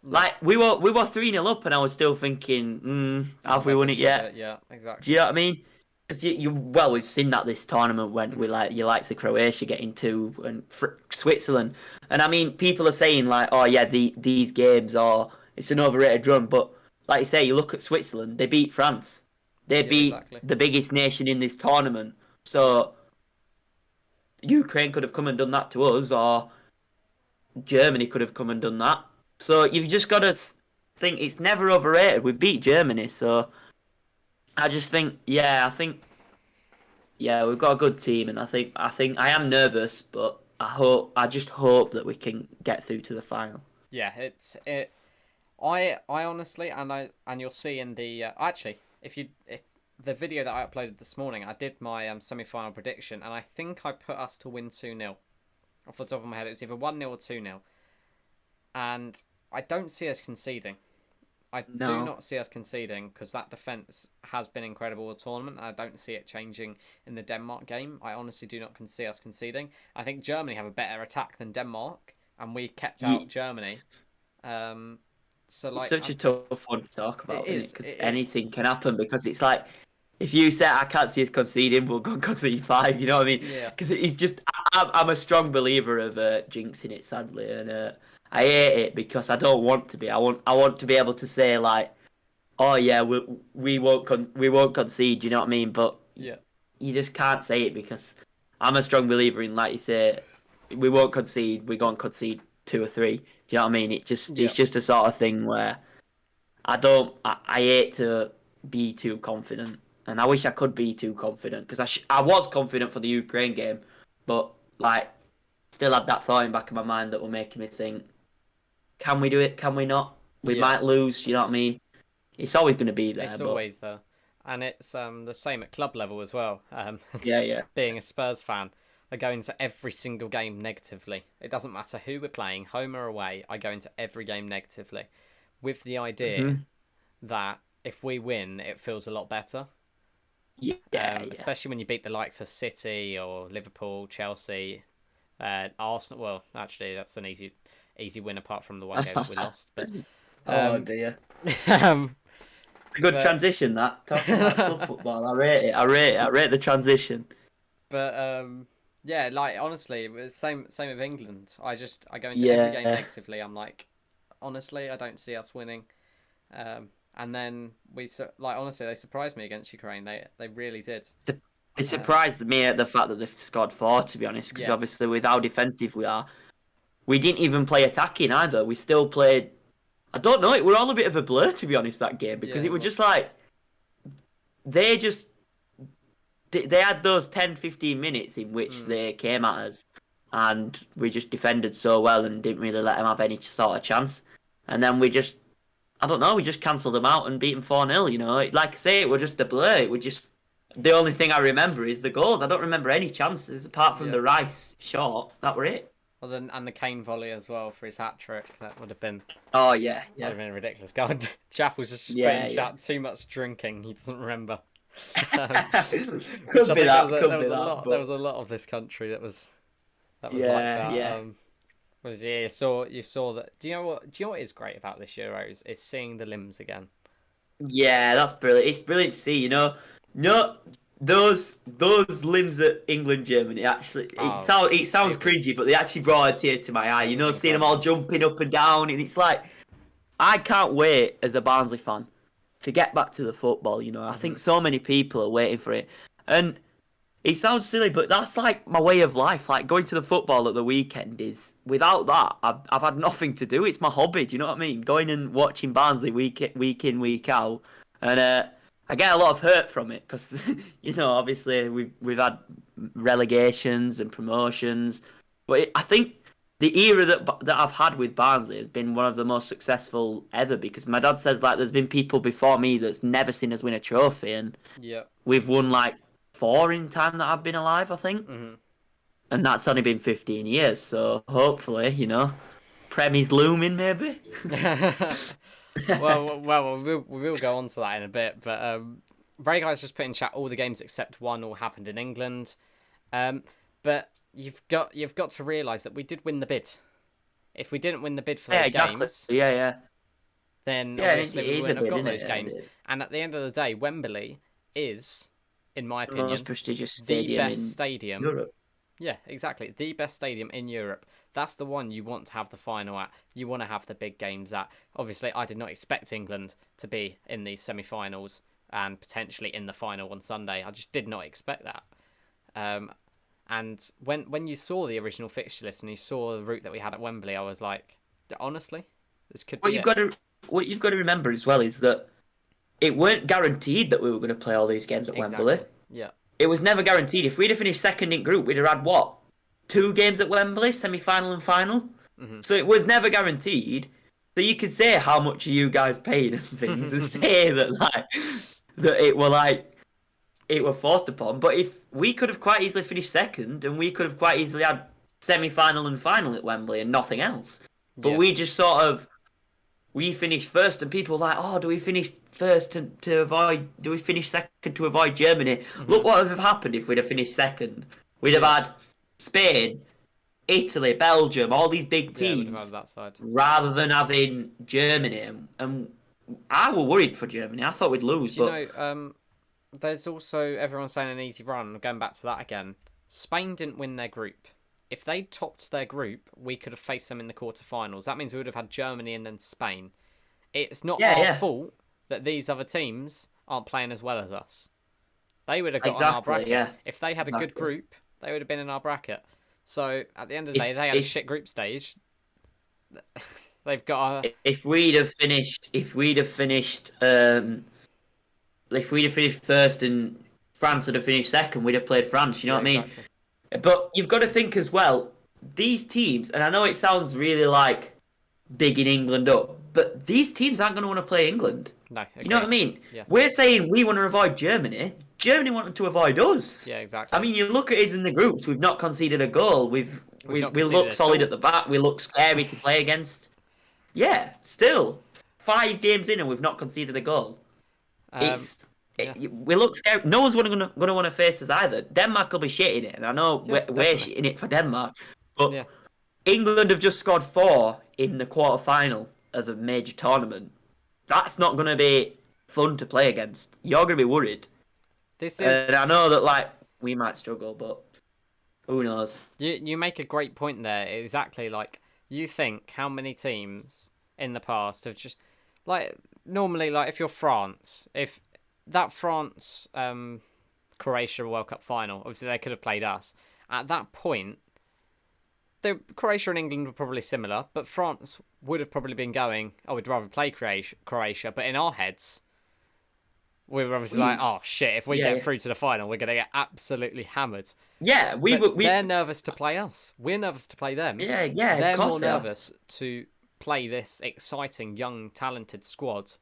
No, Like we were 3-0 up, and I was still thinking, not have we had the won it yet? civet. Yeah, Do you exactly. know what I mean? Because well, we've seen that this tournament when we Mhm. like you likes of Croatia getting 2 and Switzerland, and I mean people are saying like, oh yeah, these games are it's an overrated run, but like you say, you look at Switzerland, they beat France, they Yeah, beat exactly. the biggest nation in this tournament, Yeah, so Ukraine could have come and done that to us, or Germany could have come and done that. So you've just got to think it's never overrated. We beat Germany, so I just think, yeah, I think yeah, we've got a good team, and I think I am nervous, but I just hope that we can get through to the final. yeah. It. I honestly, and you'll see in the actually, if the video that I uploaded this morning, I did my semi-final prediction, and I think I put us to win 2-0 off the top of my head. It was either 1-0 or 2-0, and I don't see us conceding. I do No, not see us conceding because that defense has been incredible all tournament. And I don't see it changing in the Denmark game. I honestly do not see us conceding. I think Germany have a better attack than Denmark, and we kept out Ye- Germany. Um, so it's like such a tough one to talk about, isn't it? Because it is. anything can happen. Because it's like if you say I can't see us conceding, we'll go and concede 5. You know what I mean? Yeah, Because it's just I'm a strong believer of jinxing it, sadly, and I hate it because I don't want to be. I want to be able to say like, oh yeah, we won't concede. You know what I mean? But yeah, you just can't say it because I'm a strong believer in, like you say, we won't concede. We're going to concede 2 or 3. Do you know what I mean? yeah. It's just a sort of thing where I hate to be too confident, and I wish I could be too confident because I was confident for the Ukraine game, but like still had that thought in the back of my mind that were making me think, can we do it? Can we not? We Yeah, might lose. You know what I mean? It's always going to be there, it's but always there, and it's the same at club level as well. yeah, yeah. Being a Spurs fan, I go into every single game negatively. It doesn't matter who we're playing, home or away. I go into every game negatively, with the idea Hmm. that if we win, it feels a lot better. Yeah, yeah. Especially when you beat the likes of City or Liverpool, Chelsea, Arsenal. Well, actually, that's an easy win apart from the one game that we lost. But Oh um, dear. um, It's a good but transition, that. Talking about club football. I rate it. I rate it. I rate the transition. But yeah, like honestly, same with England. I go into every game Yeah. negatively. I'm like, honestly, I don't see us winning. And then like honestly, they surprised me against Ukraine. They really did. It Um, surprised me at the fact that they've scored 4, to be honest, because yeah, obviously with how defensive we are, we didn't even play attacking either. We still played. I don't know. It were all a bit of a blur, to be honest, that game, yeah, because it it was just was. like they just they had those 10, 15 minutes in which Mm, they came at us, and we just defended so well and didn't really let them have any sort of chance. And then I don't know, we just cancelled them out and beat them 4-0, you know. Like I say, it was just a blur. It was just, the only thing I remember is the goals. I don't remember any chances apart from yeah. the Rice shot. That were it. Well, then and the Kane volley as well for his hat trick. Oh, yeah, That would yeah. have been ridiculous. God, Chappell's just put in Yeah, yeah. chat too much drinking. He doesn't remember. Which Could I be think that. there Could was be a that. lot. There But was a lot of this country that was like yeah, that. yeah. Was yeah, you saw that. Do you know what is great about this Euros is seeing the limbs again. Yeah, that's brilliant. It's brilliant to see, No, those limbs at England Germany actually Oh, it sounds it cringy, but was they actually brought a tear to my eye. it was Seeing them all incredible. jumping up and down, and it's like I can't wait as a Barnsley fan to get back to the football. I Hmm. think so many people are waiting for it, and it sounds silly, but that's like my way of life. Like going to the football at the weekend is without that, I've had nothing to do. It's my hobby. Do you know what I mean? Going and watching Barnsley week in, week out, and I get a lot of hurt from it because obviously we've had relegations and promotions, but I think the era that I've had with Barnsley has been one of the most successful ever because my dad says like there's been people before me that's never seen us win a trophy and Yeah. we've won like four in time that I've been alive, I think. Hmm. And that's only been 15 years, so hopefully, Premi's looming maybe. Well, we will go on to that in a bit, but Ray Guy's just put in chat all the games except one all happened in England. But you've got to realise that we did win the bid. If we didn't win the bid for Yeah, those exactly. games, Yeah, yeah. then Yeah, obviously it we is a wouldn't have bit, got isn't those it? Yeah, games. And at the end of the day, Wembley is, in my the most opinion, prestigious the stadium best in stadium. Europe. Yeah, exactly. The best stadium in Europe. That's the one you want to have the final at. You want to have the big games at. Obviously, I did not expect England to be in these semi-finals and potentially in the final on Sunday. I just did not expect that. And when you saw the original fixture list and you saw the route that we had at Wembley, I was like, honestly, this could What be you've it. got to what you've got to remember as well is that it weren't guaranteed that we were going to play all these games at Wembley. Exactly. Yeah. It was never guaranteed. If we'd have finished second in group, we'd have had what? Two games at Wembley, semi-final and final. Hmm. So it was never guaranteed. So you could say how much are you guys paying and things, and say that it were forced upon. But if we could have quite easily finished second, and we could have quite easily had semi-final and final at Wembley and nothing else. But Yeah. we just sort of we finished first, and people were like, "Oh, do we finish first to avoid? Do we finish second to avoid Germany?" Hmm. Look what would have happened if we'd have finished second. We'd have Yeah. had Spain, Italy, Belgium, all these big Yeah, would have had teams, that side. rather than having Germany. And I were worried for Germany. I thought we'd lose, Do you but know, there's also everyone saying an easy run. Going back to that again, Spain didn't win their group. If they topped their group, we could have faced them in the quarterfinals. That means we would have had Germany and then Spain. It's not yeah, our yeah, fault that these other teams aren't playing as well as us. They would have got on our exactly, bracket. yeah, If they had a good exactly. group, they would have been in our bracket. So at the end of the day, If they had a if shit group stage. They've got a if we'd have finished, if we'd have finished first and France would have finished second, we'd have played France. You know yeah, what I mean? exactly. But you've got to think as well, these teams, and I know it sounds really like bigging England up, but these teams aren't going to want to play England. No, You know what I agreed. mean? Yeah, We're saying we want to avoid Germany. Germany wanted to avoid us. yeah, I exactly. mean, you look at us in the groups. We've not conceded a goal. We've not We conceded look at solid all. at the back. We look scary to play against. Yeah, still 5 games in and we've not conceded a goal. Um, yeah, We look scared. No one's going to want to face us either. Denmark will be shitting it, and I know yeah, we're definitely. shitting it for Denmark, but Yeah. England have just scored 4 in the quarter final of a major tournament. That's not going to be fun to play against. You're going to be worried, This and I is know that we might struggle, but who knows? you make a great point there. Exactly, like you think how many teams in the past have just like normally like if you're France, if that France Croatia World Cup final, obviously they could have played us. At that point, the Croatia and England were probably similar, but France would have probably been going, "Oh, we'd rather play Croatia," but in our heads, we were obviously like, "Oh shit, if we Yeah, get yeah, through to the final, we're gonna get absolutely hammered." yeah. But We they're nervous to play us. We're nervous to play them. yeah, yeah. Of They're more course they are. nervous to play this exciting, young, talented squad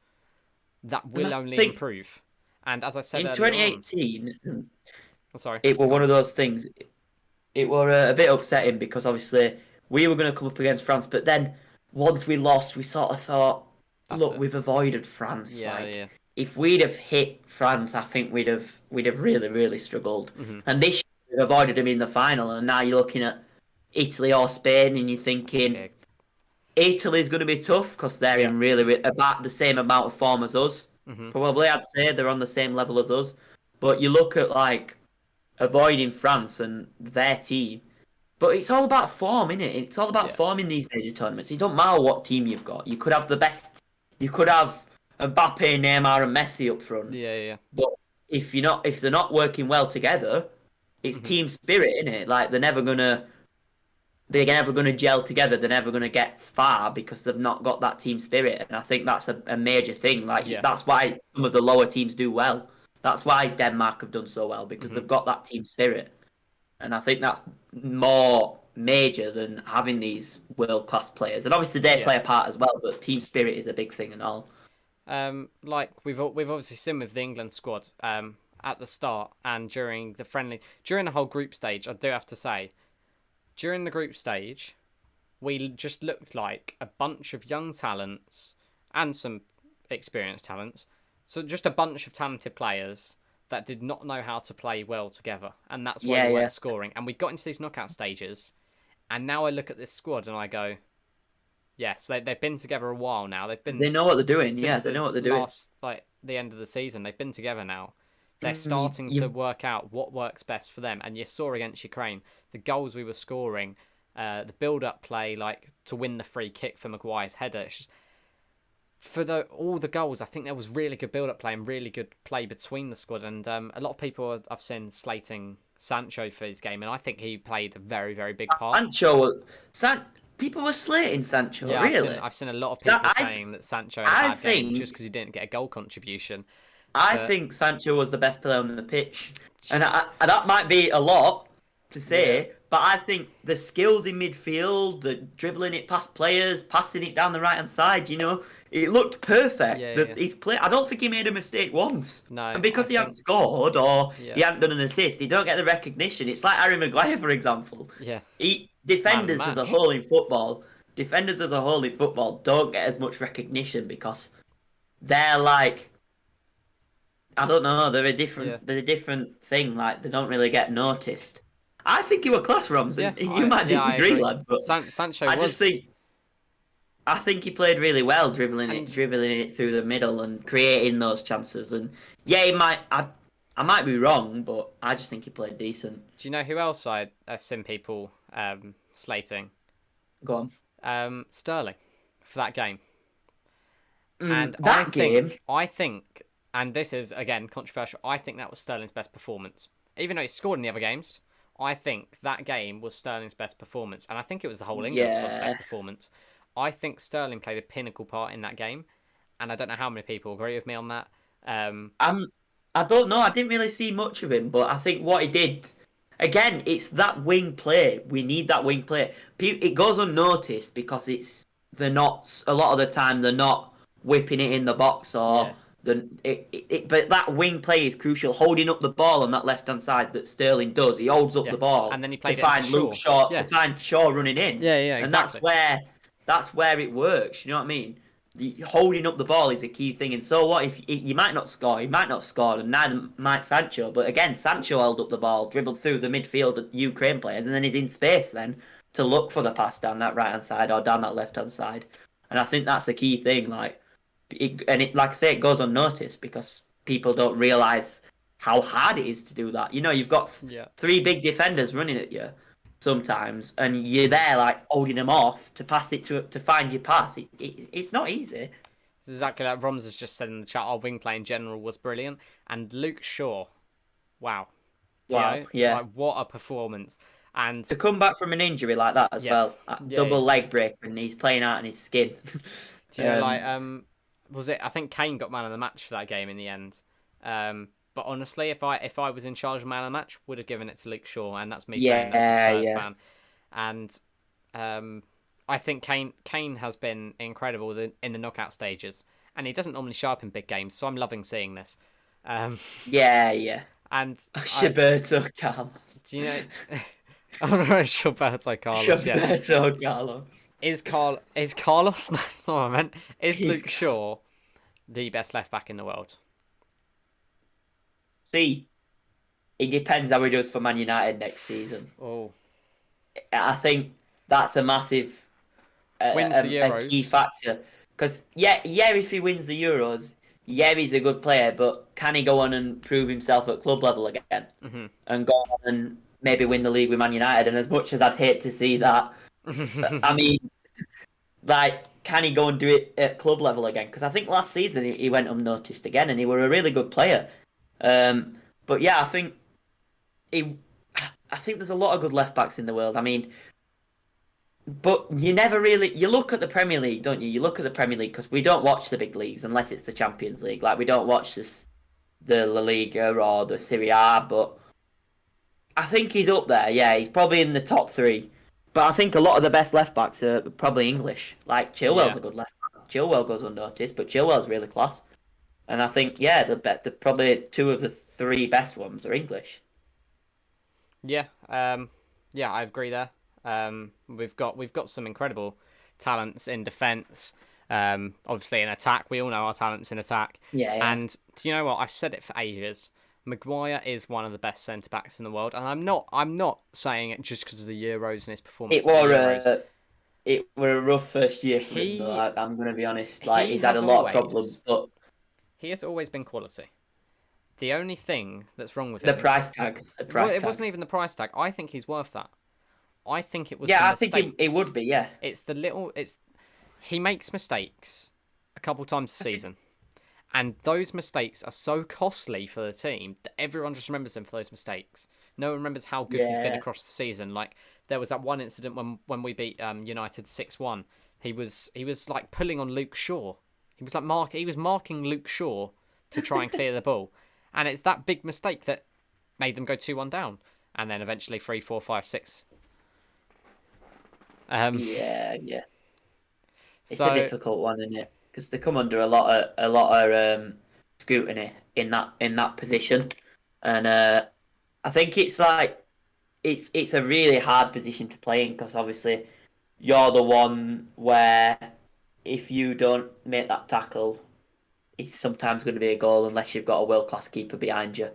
that And will I only think improve. And as I said in earlier on, 2018, oh, sorry, it were go one on. of those things. It were a bit upsetting because obviously we were going to come up against France, but then once we lost, we sort of thought, That's look, it. we've avoided France. Yeah, Like yeah, if we'd have hit France, I think we'd have really, really struggled. Mm-hmm. And this year we've avoided them in the final, and now you're looking at Italy or Spain, and you're That's thinking big. Italy's going to be tough because they're Yeah. in really about the same amount of form as us. Mm-hmm. Probably, I'd say they're on the same level as us. But you look at like avoiding France and their team. But it's all about form, isn't it? It's all about Yeah. form in these major tournaments. It don't matter what team you've got. You could have the best. You could have Mbappe, Neymar, and Messi up front. Yeah. Yeah. But if they're not working well together, it's Mm-hmm. team spirit, isn't it? Like they're never gonna gel together. They're never gonna get far because they've not got that team spirit. And I think that's a major thing. Like Yeah. that's why some of the lower teams do well. That's why Denmark have done so well because Mm-hmm. they've got that team spirit. And I think that's more major than having these world class players. And obviously they Yeah. play a part as well, but team spirit is a big thing and all. Like we've obviously seen with the England squad at the start and during the whole group stage. I do have to say, during the group stage, we just looked like a bunch of young talents and some experienced talents. So just a bunch of talented players that did not know how to play well together, and that's why we weren't scoring. And we got into these knockout stages, and now I look at this squad and I go, yes, they've been together a while now. They know what they're doing. Yeah, since they know what they're doing. the end of the season. They've been together now. They're Mm, starting you to work out what works best for them. And you saw against Ukraine the goals we were scoring, the build-up play, like to win the free kick for Maguire's header. It's just all the goals. I think there was really good build-up play and really good play between the squad. And a lot of people I've seen slating Sancho for his game, and I think he played a very, very big part. People were slating Sancho. Yeah, Really? I've seen a lot of people saying that Sancho had a bad game just because he didn't get a goal contribution. I think Sancho was the best player on the pitch, and that might be a lot to say, but I think the skills in midfield, the dribbling it past players, passing it down the right hand side, it looked perfect. His play, I don't think he made a mistake once. No, and because he hadn't scored or he hadn't done an assist, he don't get the recognition. It's like Harry Maguire, for example. Yeah. Defenders as a whole in football don't get as much recognition because they're like, I don't know, they're a different thing. Like they don't really get noticed. I think you were class, Roms, and you might disagree, lad. But Sancho I think he played really well, dribbling it through the middle and creating those chances. And he might. I might be wrong, but I just think he played decent. Do you know who else I've seen people slating? Go on. Sterling for that game. And I think, and this is again controversial, I think that was Sterling's best performance. Even though he scored in the other games, I think that game was Sterling's best performance, and I think it was the whole England squad's best performance. I think Sterling played a pinnacle part in that game, and I don't know how many people agree with me on that. I don't know. I didn't really see much of him, but I think what he did, again, it's that wing play. We need that wing play. It goes unnoticed because a lot of the time they're not whipping it in the box or but that wing play is crucial. Holding up the ball on that left hand side that Sterling does. He holds up the ball and then he played to find Luke Shaw to find Shaw running in. Exactly. And that's where it works. You know what I mean? Holding up the ball is a key thing. And so what if you might not score? He might not score, and neither might Sancho. But again, Sancho held up the ball, dribbled through the midfield of Ukraine players, and then he's in space then to look for the pass down that right hand side or down that left hand side. And I think that's a key thing. Like I say, it goes unnoticed because people don't realise how hard it is to do that. You've got three big defenders running at you sometimes, and you're there like holding them off to pass it to find your pass. It's not easy. It's exactly like Roms has just said in the chat. Our wing play in general was brilliant, and Luke Shaw, wow, like, what a performance! And to come back from an injury like that as well, double leg break, and he's playing out in his skin. Was it? I think Kane got man of the match for that game in the end. But honestly, if I was in charge of man of the match, would have given it to Luke Shaw, and that's me saying that's a Spurs fan. And I think Kane has been incredible in the knockout stages, and he doesn't normally show up in big games, so I'm loving seeing this. And Roberto Carlos. Do you know? Oh no, Roberto Carlos. Roberto Carlos. Is Carlos? That's not what I meant. Is Luke Shaw the best left back in the world? see. It depends how he does for Man United next season. Oh, I think that's a massive, wins the a key Euros. factor. Because yeah, if he wins the Euros, yeah, he's a good player. But can he go on and prove himself at club level again, and go on and maybe win the league with Man United? And as much as I'd hate to see that, I mean, like, can he go and do it at club level again? Because I think last season he went unnoticed again, and he were a really good player. But yeah, he, I think there's a lot of good left backs in the world. I mean, but you never really you look at the Premier League, don't you? You look at the Premier League because we don't watch the big leagues unless it's the Champions League. Like we don't watch the La Liga or the Serie A. But I think he's up there. Yeah, he's probably in the top three. But I think a lot of the best left backs are probably English. Like Chilwell's Yeah. a good left back. Chilwell goes unnoticed, but Chilwell's really class. And I think yeah, the probably two of the three best ones are English. Yeah. Yeah, I agree there. We've got some incredible talents in defence. Obviously in attack, we all know our talents in attack. Yeah, yeah. And do you know what? I've said it for ages. Maguire is one of the best centre backs in the world, and I'm not saying it just because of the Euros and his performance It at the were Euros. it were a rough first year for him though. He I'm gonna be honest. Like he he's had has a lot of always problems, but he has always been quality. The only thing that's wrong with the him, price tag, the well, price it tag. wasn't even the price tag. I think he's worth that. I think it was the Yeah, I think it mistakes. would be. Yeah, It's the little. It's he makes mistakes a couple times a season, and those mistakes are so costly for the team that everyone just remembers him for those mistakes. No one remembers how good he's been yeah, across the season. Like there was that one incident when we beat United 6-1. He was like pulling on Luke Shaw. He was marking Luke Shaw to try and clear the ball, and it's that big mistake that made them go 2-1 down, and then eventually 3-4-5-6. yeah. It's a So difficult one, isn't it? Because they come under a lot of scrutiny in that position, and I think it's like it's a really hard position to play in because obviously you're the one where if you don't make that tackle, it's sometimes going to be a goal unless you've got a world class keeper behind you.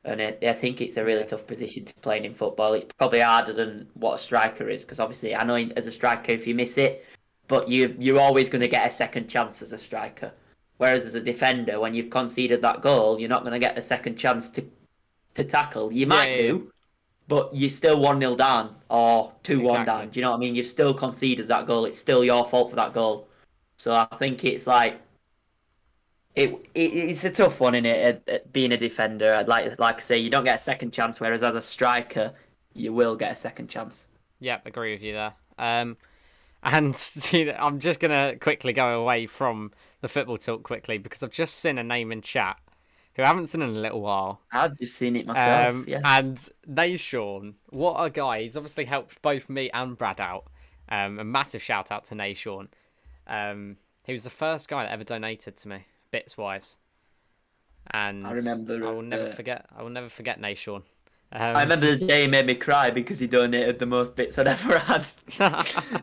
And I think it's a really yeah, tough position to play in football. It's probably harder than what a striker is because obviously I know as a striker if you miss it, but you're always going to get a second chance as a striker. Whereas as a defender, when you've conceded that goal, you're not going to get a second chance to tackle. You yeah, might yeah, yeah. do, but you're still 1-0 down or 2-1 Exactly. down. Do you know what I mean? You've still conceded that goal. It's still your fault for that goal. So I think it's like it's a tough one in it. Being a defender, like I say, you don't get a second chance. Whereas as a striker, you will get a second chance. Yep, agree with you there. And I'm just gonna quickly go away from the football talk quickly because I've just seen a name in chat who I haven't seen in a little while. I've just seen it myself. Yes. And Nayshawn, what a guy! He's obviously helped both me and Brad out. A massive shout out to Nayshawn. He was the first guy that ever donated to me, bits wise, I and I remember. will never forget. I will never forget Nayshawn. I remember the day he made me cry because he donated the most bits I'd ever had,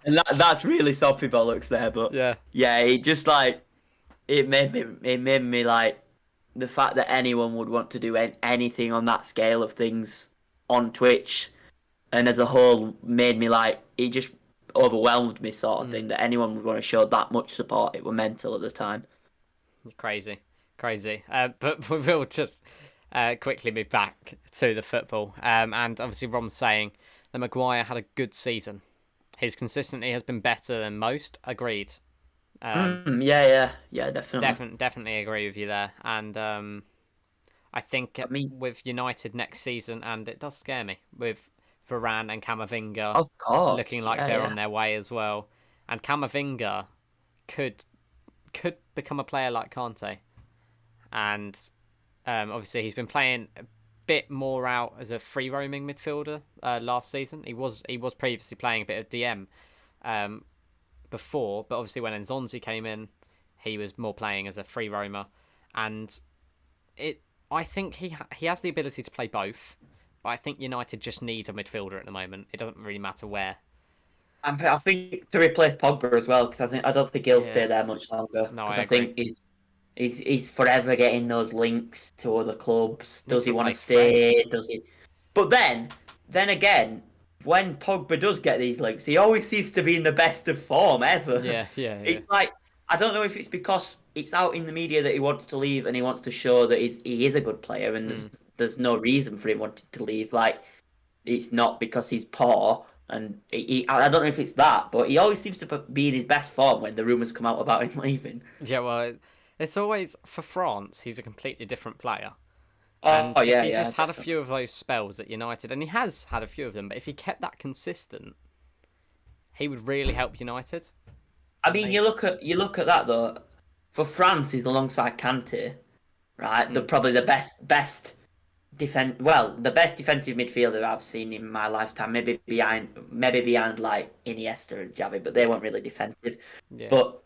and that's really soppy bollocks there. But Yeah. yeah, it just like it made me like the fact that anyone would want to do anything on that scale of things on Twitch and as a whole made me like it just overwhelmed me sort of thing that anyone would want to show that much support. It were mental at the time. Crazy, crazy. But we will just quickly move back to the football. And obviously, Rom's saying that Maguire had a good season. His consistency has been better than most. Agreed. Yeah, definitely. Definitely agree with you there. And I think I mean, with United next season, and it does scare me with Varane and Camavinga of looking course, like yeah, they're yeah. on their way as well. And Camavinga could could become a player like Kante. And obviously he's been playing a bit more out as a free roaming midfielder last season. He was previously playing a bit of DM um, before, but obviously when Nzonzi came in, he was more playing as a free roamer, and it. I think he has the ability to play both, but I think United just need a midfielder at the moment. It doesn't really matter where. I think to replace Pogba as well because I don't think he'll stay Yeah, there much longer no, because I I agree. think He's forever getting those links to other clubs. Needs Does to he want to replace Fred. stay? Does he? But then again, when Pogba does get these links, he always seems to be in the best of form ever. Yeah, yeah, yeah. It's like I don't know if it's because it's out in the media that he wants to leave and he wants to show that he is a good player and Mm. there's no reason for him wanting to leave. Like it's not because he's poor and I don't know if it's that, but he always seems to be in his best form when the rumours come out about him leaving. Yeah, well, it's always for France. He's a completely different player. Oh And if yeah, he yeah, just had a definitely. few of those spells at United, and he has had a few of them, but if he kept that consistent, he would really help United. I And mean, they, you look at that though. For France, he's alongside Kante, right? The mm, probably the the best defensive midfielder I've seen in my lifetime. Maybe behind like Iniesta and Xavi, but they weren't really defensive. yeah, But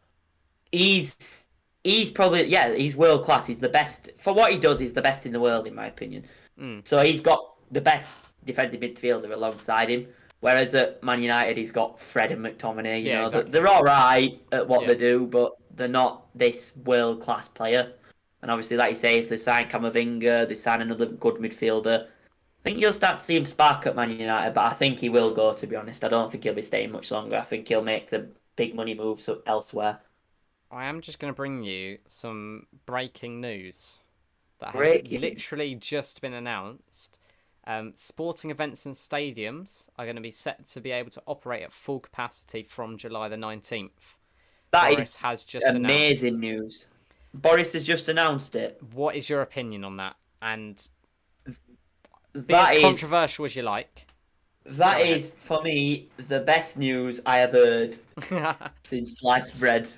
he's he's probably he's world class. He's the best for what he does. He's the best in the world in my opinion. mm, So he's got the best defensive midfielder alongside him. Whereas at Man United, he's got Fred and McTominay. You yeah, know, exactly. they're all right at what Yeah, they do, but they're not this world class player. And obviously, like you say, if they sign Camavinga, they sign another good midfielder. I think you'll start to see him spark at Man United, but I think he will go. To be honest, I don't think he'll be staying much longer. I think he'll make the big money moves elsewhere. I am just going to bring you some breaking news that has Breaking. literally just been announced. Sporting events and stadiums are going to be set to be able to operate at full capacity from July the 19th. That is Boris has just amazing announced. news. Boris has just announced it. What is your opinion on that? And be as That is controversial as you like. That Go ahead. is, for me, the best news I have heard since sliced bread.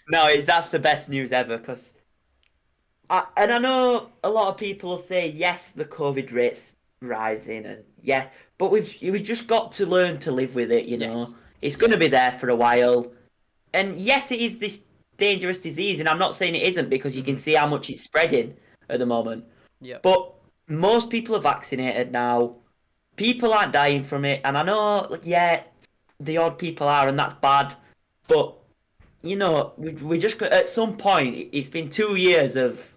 No, that's the best news ever because, and I know a lot of people will say yes, the COVID rate's rising, and yeah, but we've just got to learn to live with it. You know, Yes. it's going Yeah. to be there for a while, and yes, it is this dangerous disease, and I'm not saying it isn't because you can Mhm. see how much it's spreading at the moment. Yep. But most people are vaccinated now. People aren't dying from it, and I know, like, yeah, the odd people are, and that's bad. But you know, we just at some point, it's been 2 years of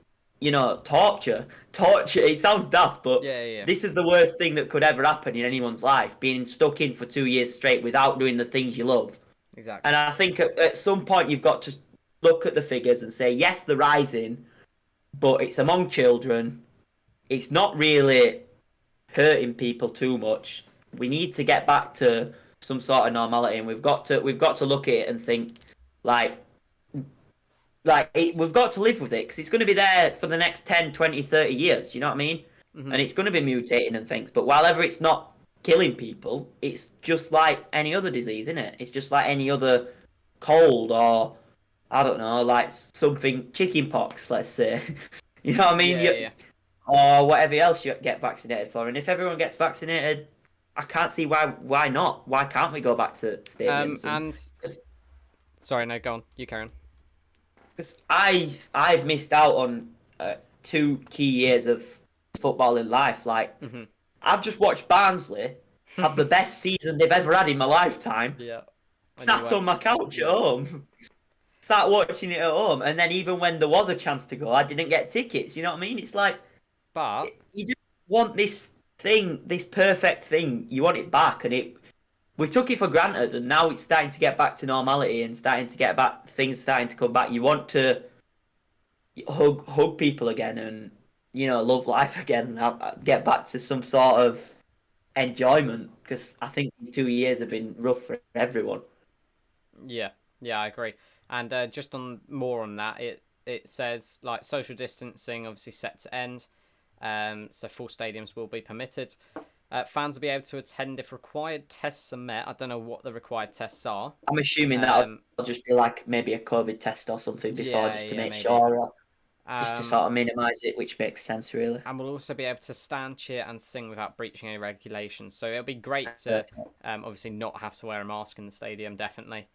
torture. Torture. It sounds daft, but Yeah. Yeah. this is the worst thing that could ever happen in anyone's life: being stuck in for 2 years straight without doing the things you love. And Exactly. I think at some point you've got to look at the figures and say, yes, they're rising, but it's among children. It's not really hurting people too much. We need to get back to some sort of normality, and we've got to look at it and think like we've got to live with it because it's going to be there for the next 10, 20, 30 years. You know what I mean? Mhm. And it's going to be mutating and things. But while ever it's not killing people, it's just like any other disease, isn't it? It's just like any other cold or I don't know, like something chicken pox, let's say. You know what I mean? Yeah. Yeah. Or whatever else you get vaccinated for. And if everyone gets vaccinated, I can't see why not. Why can't we go back to stadiums? And And sorry, no, go on. You carry on. because I've missed out on 2 key years of football in life. Like Mhm. I've just watched Barnsley have the best season they've ever had in my lifetime. Yeah. And you Sat went. on my couch at Yeah. home, sat watching it at home, and then even when there was a chance to go, I didn't get tickets. You know what I mean? It's like But you just want this thing, this perfect thing. You want it back, and we took it for granted, and now it's starting to get back to normality and starting to get back. Things starting to come back. You want to hug people again, and love life again. Get back to some sort of enjoyment because I think these 2 years have been rough for everyone. yeah, yeah, I agree. And just on more on that, it says like social distancing obviously set to end. So full stadiums will be permitted. Fans will be able to attend if required tests are met. I don't know what the required tests are. I'm assuming that'll Um, just be like maybe a COVID test or something before, yeah, just to yeah, make maybe. sure, or just to Um, sort of minimise it, which makes sense, really. and we'll also be able to stand, cheer, and sing without breaching any regulations. So it'll be great to Perfect. obviously not have to wear a mask in the stadium, definitely.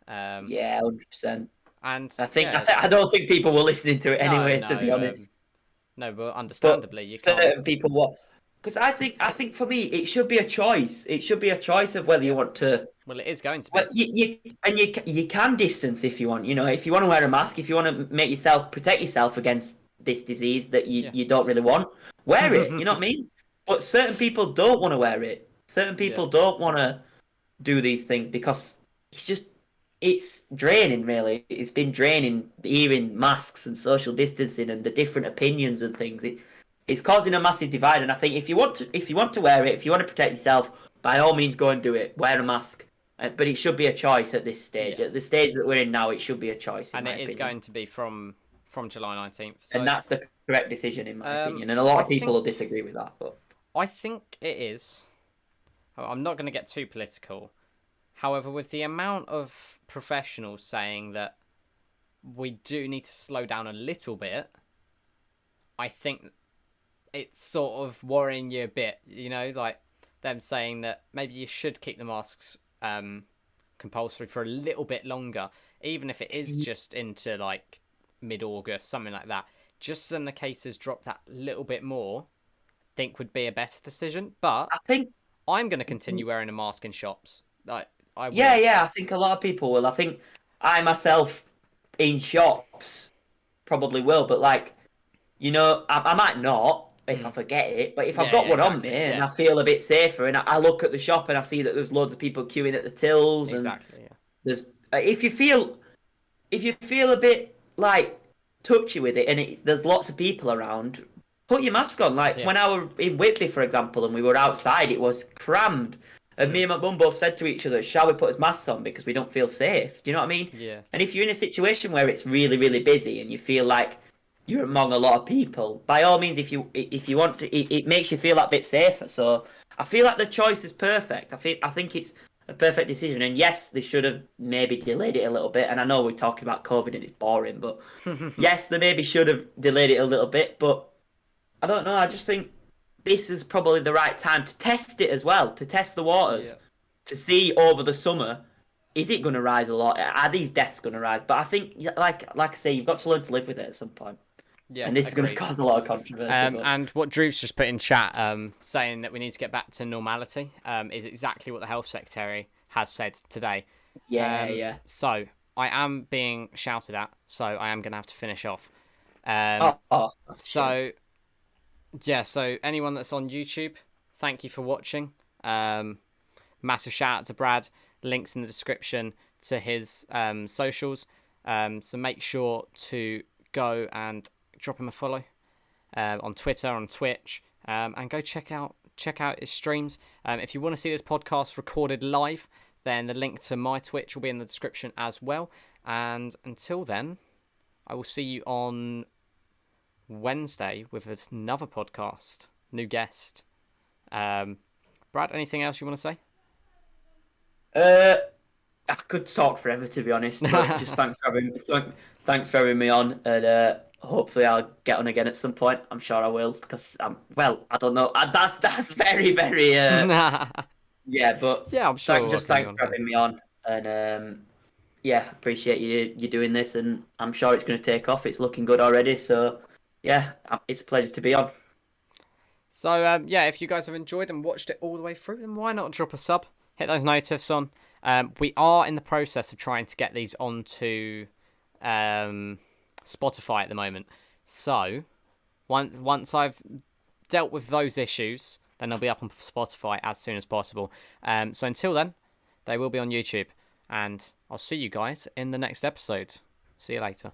Um, Yeah, 100%. and I yeah, think I don't think people were listening to it no, anyway, to be no, honest. no, but But understandably, you can't. certain people what? Because I think for me it should be a choice. It should be a choice of whether you want to. Well, it is going to Well, be. you can distance if you want. You know, if you want to wear a mask, if you want to protect yourself against this disease that Yeah. you don't really want, wear it. You know what I mean? But certain people don't want to wear it. Certain Yeah. people don't want to do these things because it's draining. Really, it's been draining hearing masks and social distancing and the different opinions and things. It's causing a massive divide. And I think if you want to wear it, if you want to protect yourself, by all means go and do it. Wear a mask. But it should be a choice at this stage. At the Yes. stage that we're in now, it should be a choice, in And my it is opinion. going to be from July 19th. And So that's the correct decision, in my opinion. And a lot I of people think will disagree with that. But I think it is. I'm not going to get too political. However, with the amount of professionals saying that we do need to slow down a little bit, I think it's sort of worrying you a bit. You know, like them saying that maybe you should keep the masks compulsory for a little bit longer, even if it is just into like mid-August, something like that. Just so then the cases drop that little bit more, I think would be a better decision. But I think, I'm going to continue wearing a mask in shops. Like I yeah, will. yeah, I think a lot of people will. I think I myself in shops probably will, but like, you know, I might not if I forget it, but if I've Yeah, got yeah, one on me exactly. and Yeah, I feel a bit safer and I look at the shop and I see that there's loads of people queuing at the tills and exactly. Yeah, there's if you feel a bit like touchy with it and there's lots of people around, put your mask on. Like yeah, when I were in Whitley, for example, and we were outside, it was crammed. And me and my mum both said to each other, "Shall we put his masks on because we don't feel safe?" Do you know what I mean? yeah, And if you're in a situation where it's really, really busy and you feel like you're among a lot of people, by all means, if you want to, it makes you feel that bit safer. So I feel like the choice is perfect. I think it's a perfect decision. And yes, they should have maybe delayed it a little bit. And I know we're talking about COVID and it's boring, but yes, they maybe should have delayed it a little bit. But I don't know. I just think this is probably the right time to test it as well, to test the yeah, waters, to see over the summer, is it going to rise a lot? Are these deaths going to rise? But I think, like I say, you've got to learn to live with it at some point. yeah. And this is going to Agreed. cause a lot of controversy. But And what Drew's just put in chat, saying that we need to get back to normality, is exactly what the health secretary has said today. yeah, yeah. So I am being shouted at, so I am going to have to finish off. That's a shame. So yeah, so anyone that's on YouTube, thank you for watching. Massive shout out to Brad. Links in the description to his socials. So make sure to go and drop him a follow on Twitter, on Twitch, and go check out his streams. If you want to see this podcast recorded live, then the link to my Twitch will be in the description as well. And until then, I will see you on Wednesday with another podcast, new guest. Brad, anything else you want to say? I could talk forever, to be honest. But just thanks for having me on, and hopefully I'll get on again at some point. I'm sure I will, because I don't know. That's very, very Nah. yeah. But Yeah, I'm sure we'll just welcome you thanks on for again. having me on, and yeah, appreciate you doing this, and I'm sure it's going to take off. It's looking good already. So yeah, it's a pleasure to be on. So yeah, if you guys have enjoyed and watched it all the way through, then why not drop a sub? Hit those notifs on. We are in the process of trying to get these onto Spotify at the moment. So once I've dealt with those issues, then they'll be up on Spotify as soon as possible. So until then, they will be on YouTube, and I'll see you guys in the next episode. See you later.